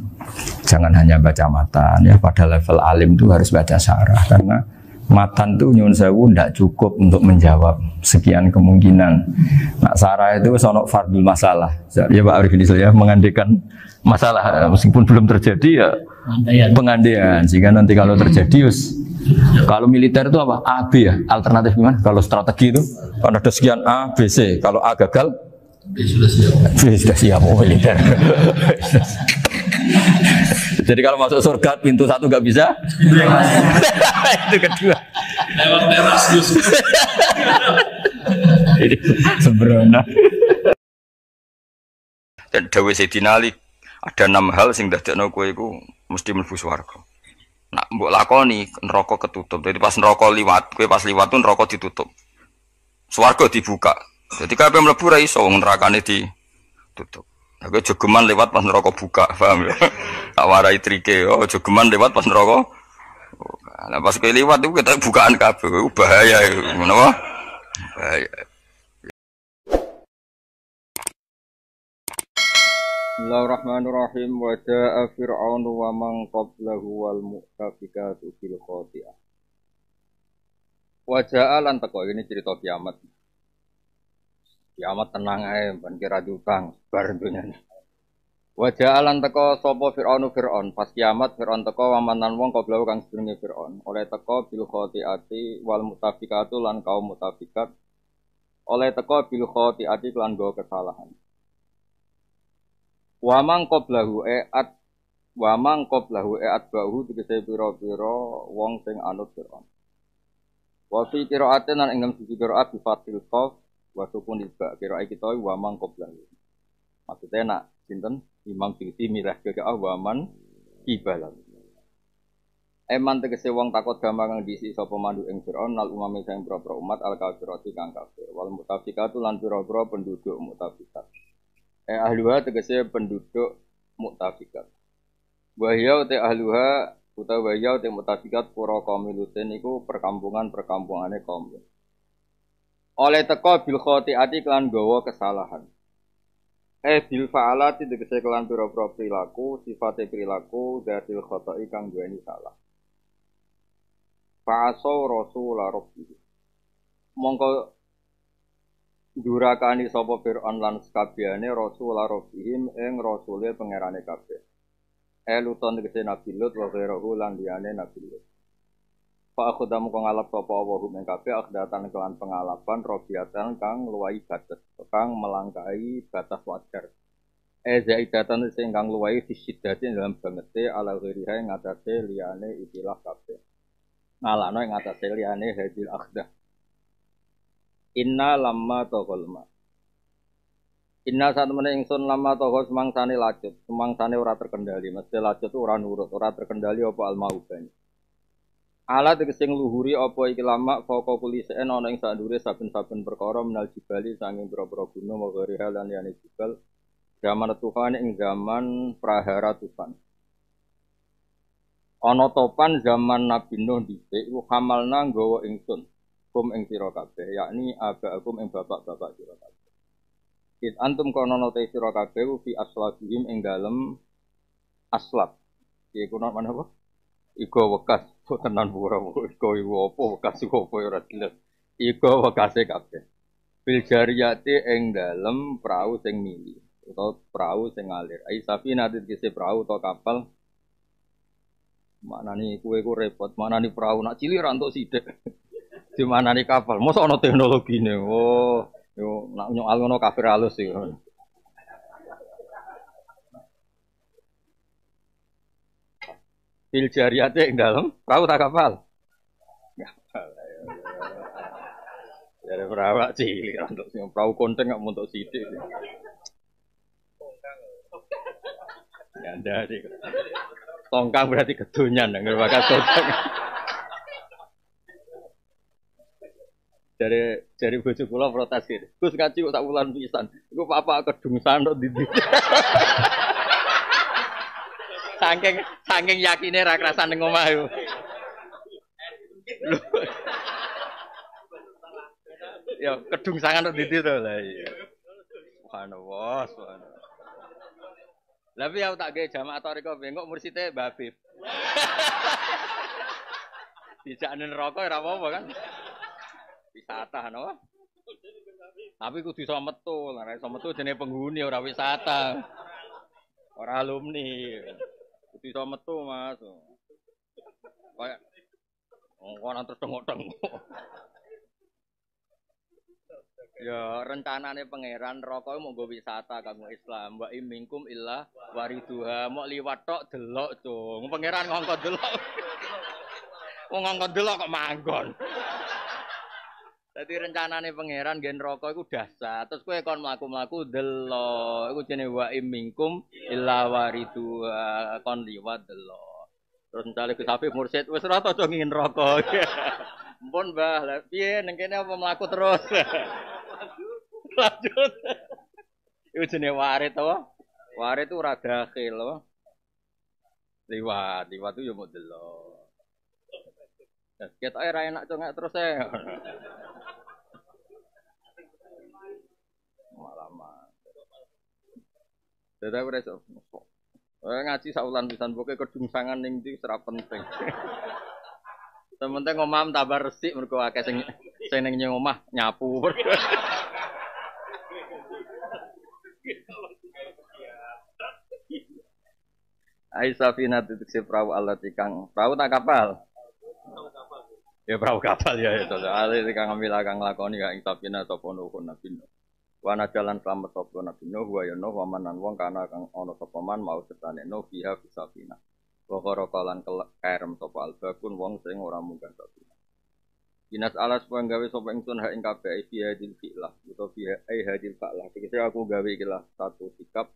jangan hanya baca matan ya, pada level alim itu harus baca syarah, karena matan itu nyuwun sewu tidak cukup untuk menjawab sekian kemungkinan. Nah syarah itu sono fardul masalah. Ya Pak Arifin ya, mengandaikan masalah meskipun belum terjadi ya pengandaian, sehingga nanti kalau terjadi kalau militer itu apa? A, B ya? Alternatif gimana? Kalau strategi itu kalau ada sekian A, B, C. Kalau A gagal B sudah siap. B sudah siap, oh militer. Jadi kalau masuk surga pintu satu nggak bisa, itu kedua. Lewat teras justru. Ini sembrono. Dan Dawe Sayyidina Ali ada 6 hal sing dadekno kowe iku mesti mlebu swarga. Nak mbok lakoni neraka ketutup. Jadi pas neraka liwat, kowe pas liwat tuh neraka ditutup. Swarga dibuka. Jadi kabeh mlebu ra iso wong nerakane ditutup. Nah, kowe jogeman lewat pas neraka buka, paham ya? Tak warai trike, oh jogeman lewat pas neraka. Nah pas kowe liwat itu kita bukaan kabeh, bahaya itu. Menapa? Bahaya. Bismillahirrahmanirrahim. Wa jaa fir'aunu wa man qablahu wal mu'tafikatu bil khati'ah. Wa jaa lan teko ini cerita kiamat. Kiamat tenang ae ben kira diutang bar dunyane. Wa ja'alan teko sapa Fir'aun pas kiamat Fir'aun teko wamanan wong qablahu kang sedurunge Fir'aun oleh teko bil khotiati wal mutafikatu lan kaum mutafikat oleh teko bil khotiati lan go kesalahan wa mang qablahu bahu tegese pira-pira wong sing anut Fir'aun wa fi qira'atin lan ing siji qira'at bi fatil qaf wa sukun iba qira'at kita wa mang qablahu maksudnya nak sinten Imam Suyuti mirah ke awaman ibalan. Eman tegese wong takut gampang ngisi sapa mandu ing Firaun nal umame sing pro umat al kafirati kang kafir wal mutafikatu lan pira-pira penduduk mutafikat. Ahluha tegese penduduk mutafikat. Wahya te ahluha utawa wahya te mutafikat pura kaum Lutin iku perkampungan-perkampungane kaum. Oleh teka bil khotiati kelan gawa kesalahan. Bil fa'alati tegese kelan pira-pira perilaku, sifate perilaku datil khoto'i kang duweni salah. Fa'asaw rasul rabbi. Mongko durakani sapa Fir'aun lan sakabehane rasul rabbihim ing rasule pangerane kabeh. Luton tegese Nabi Lut wa ghairuhu lan liyane Nabi Lut. Fa akhdamu kang ngalap sapa wa hum ing kabeh akhdatan kelan pengalapan robiatan kang luwahi batas kang melangkai batas wajar. Zaidatan sing kang luwahi fisidati dalam bangete ala ghiriha ing atase liyane ikilah kabeh. Ngalano ing atase liyane hadil akhdah. Inna lamma taqalma. Inna satemene ingsun lamma taqal semangsane lacut, semangsane ora terkendali, mesti lacut ora nurut, ora terkendali apa almaubani. Ala tegese ngluhuri apa iki lama foko kulisen ana ing sadure saben-saben perkara menal jibali sanging pira-pira gunung wa ghariha lan liyane jibal zaman tufan ing zaman prahara tufan. Ana topan zaman Nabi Nuh dhisik iku hamalna nggawa ingsun kum ing sira kabeh yakni abaakum ing bapak-bapak sira kabeh. It antum kono te sira kabeh fi aslabihim ing dalem aslab. Iki kuno mana apa? Iko wekas tenan ora iko apa wekas iko apa ora jelas. Iko wekase kabeh. Bil jariyati ing dalem prau sing mili utawa prau sing ngalir. Ai safina tegese prau utawa kapal. Maknane kowe ku repot, maknane prau nak cilik ra entuk sithik. Di manani kapal. Mosok ana teknologine. Oh, yo nak nyoal ngono kafir halus iki. Bil jariyate ing dalem prau tak kapal. Kapal. Jare perahu cilik untuk sing perahu konteng gak untuk sithik. Ya ndari. Tongkang berarti kedonyan nang bakat tongkang. Jare bojo kula protes iki. Gus kaci kok tak wulan pisan. Iku papa kedungsan tok ndi. Saking yakine ra krasan ning omah yo. Ya kedungsangan tok ndi to lah iya. Subhanallah, subhanallah. Lah piye aku tak gawe jamaah toriko bengok mursite Mbah Habib. Dijakne neraka ora apa-apa kan. Wisata no. Tapi kudu iso metu, ora iso metu jenenge penghuni ora wisata. Ora alumni. Kudu iso metu, Mas. Kayak ngono terus tengok-tengok. Ya rencanane pangeran neraka mau nggo wisata kanggo Islam. Wa imingkum illa wariduha. Mok liwat tok delok, Cung. Pangeran ngongkon delok. Wong ngongkon delok kok manggon. Dadi rencanane pangeran ngen neraka iku dahsyat. Terus kowe kon mlaku-mlaku delok. Iku jenenge wa imingkum illa wariduha. Kon liwat delok. Terus misale Gus Habib mursyid wis ora tau ngin neraka. Ampun Mbah, lha piye ning kene apa mlaku terus? Lanjut. Iku jenenge warit to. Warit itu ora dakhil to. Liwat itu yo mau delok. Nah, ketoke ora enak congak terus e. Malaman. Dadi ora iso. Ngaji saulan pisan pokoke kedungsangan ning ndi ora penting. Sementing omah tambah resik mergo akeh sing ning omah nyapu. Aisafina titik si perahu Allah tikang perahu tak kapal. Ya perahu kapal ya itu. Ale tikang ambil akang lakoni kang Safina sapa nuhun nabi. Wana jalan selamat sapa nabi Nuh wa ya Nuh wa manan wong kana kang ana sapa man mau setane Nuh biha Safina. Wa qaraqalan kairem sapa albakun wong sing ora munggah Safina. Dinas alas pun gawe sapa ingsun hak ing kabeh fi hadil fi'lah utawa fi hadil fa'lah. Iki aku gawe iki lah satu sikap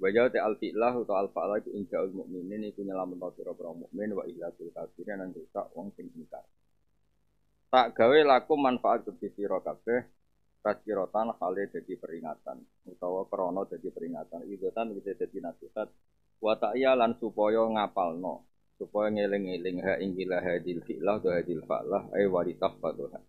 wajah te al fi'lah utawa al fa'lah itu injaul mukminin iku nyelametno pira-pira mukmin wa ilatul kafirin lan rusak wong sing ingkar. Tak gawe laku manfaat gede sira kabeh tasiratan hale dadi peringatan utawa krana dadi peringatan idotan bisa dadi nasihat wa ta'ya lan supaya ngapalno supaya ngeling-eling ha inggilah hadil fi'lah wa hadil fa'lah ay waritah fadha.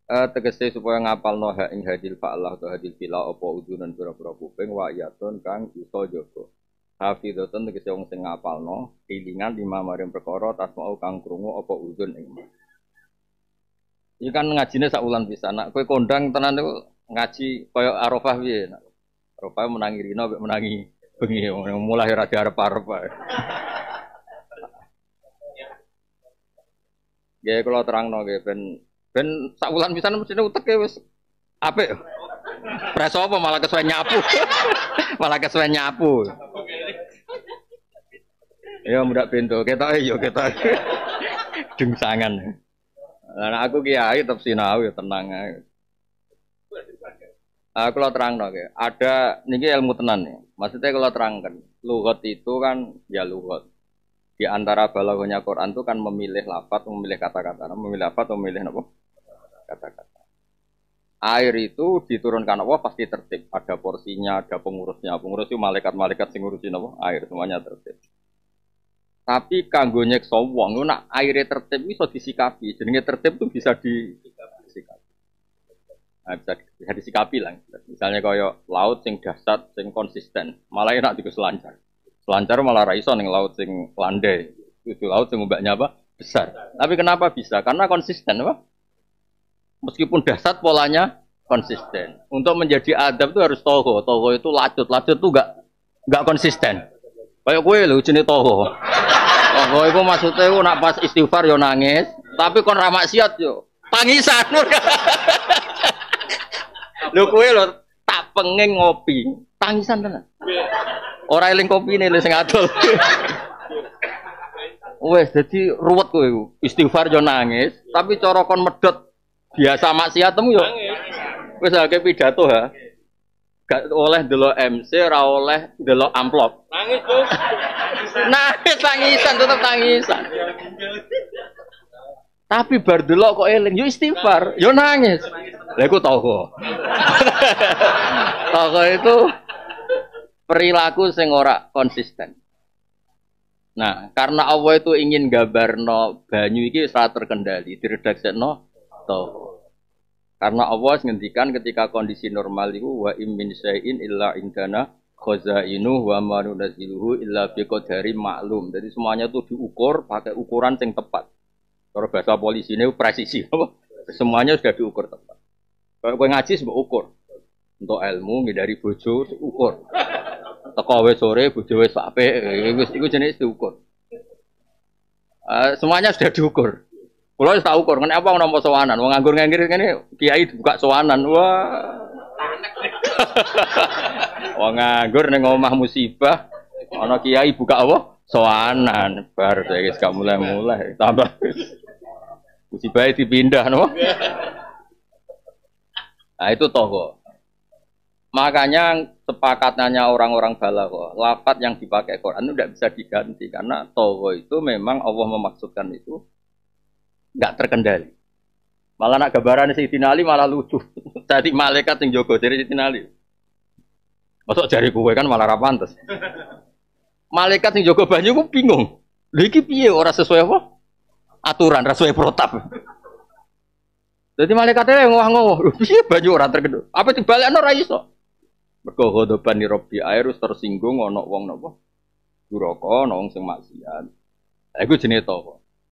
Tegese supaya ngapalno ha ing hadil fa'lah wa hadil fi'lah apa udunan pira-pira kuping wa yatun kang iso jaga. Hafidhatun tegese wong sing ngapalno ilingan lima maring perkara tasmau kang krungu apa udun ing. Iki kan ngajine sak wulan pisan. Nek kowe kondang tenan niku ngaji kaya Arafah piye. Arafah menangi rino mek menangi bengi mulai ra diarep-arep wae. Nggih kula terangno nggih ben sak wulan pisan mesti uteke wis apik. Preso apa malah kesuwen nyapu. Malah kesuwen nyapu. Ya mudak bento ketoke yo ketoke. Dengsangan. Lah aku kiai tetep sinau ya tenang ae. Aku lo terangno nggih. Ada niki ilmu tenan ya. Maksudnya kalau terangkan, lughat itu kan ya lughat. Di antara balaghahnya Quran itu kan memilih lafaz, memilih kata-kata, memilih lafaz, memilih apa? Kata-kata. Air itu diturunkan Allah pasti tertib. Ada porsinya, ada pengurusnya. Pengurus itu malaikat-malaikat sing ngurusin apa? Air semuanya tertib. Tapi kanggo nyekso wong nak aire tertib iso disikapi. Jenenge tertib itu bisa disikapi. Nah, bisa disikapi lah. Misalnya kaya laut sing dasar, sing konsisten, malah enak diselancar. Selancar malah ra iso ning laut sing landai. Itu laut sing ombaknya apa? Besar. Tapi kenapa bisa? Karena konsisten apa? Meskipun dasar polanya konsisten. Untuk menjadi adab itu harus toho. Toho itu lacut. Lacut itu enggak konsisten. Kayak kowe lho jenenge toho. Toho itu maksudnya nak pas istighfar yo nangis, tapi kon ra maksiat yo tangisan. Lho kowe lho tak pengen ngopi, tangisan tenan. Ora eling kopine lho sing adol. Wes dadi ruwet kowe. Istighfar yo nangis, tapi cara kon medhot biasa maksiatmu yo. Wis akeh pidato ha. Gak oleh delok MC, ora oleh delok amplop. Nangis, Bos. Nangis tangisan tetep tangisan. Tapi bar delok kok eling yo istighfar, yo nangis. Lha iku toho. Toho itu perilaku sing ora konsisten. Nah, karena Allah itu ingin gambarno banyu iki ora terkendali, diredaksekno toho. Karena Allah ngendikan ketika kondisi normal itu wa min syai'in illa indana khazainu wa ma nunzilu illa biqadari maklum. Jadi semuanya itu diukur pakai ukuran yang tepat. Kalau bahasa polisi ini presisi apa? Semuanya sudah diukur tepat. Kalau kowe ngaji sebab ukur. Untuk ilmu ngindari bojo diukur. Teko wis sore bojo wis apik iku jenis diukur. Semuanya sudah diukur. Kulo wis tak ukur, kenapa ana nampa sowanan? Wong nganggur-nganggur ngene kiai buka sowanan. Wah. Wong nganggur ning omah musibah, ana kiai buka apa? Sowanan. Bar wis gak mulai-mulai, tambah musibah dipindah no. Nah itu toho. Makanya sepakatannya orang-orang balagha, lafaz yang dipakai Quran itu tidak bisa diganti karena toho itu memang Allah memaksudkan itu enggak terkendali. Malah nak gambaran Sayyidina Ali malah lucu. Jadi malaikat yang jogo dari Sayyidina Ali. Masuk jari kowe kan malah ra pantes. Malaikat yang jogo banyu ku bingung. Lha iki piye ora sesuai apa? Aturan, ra sesuai protap. Jadi malaikate ngowah-ngowah, lho piye banyu ora terkendali? Apa dibalekno ra iso? Mergo ghadaban Rabbi air wis tersinggung ana wong napa? Duraka ana wong sing maksiat. Lha iku jenenge toho.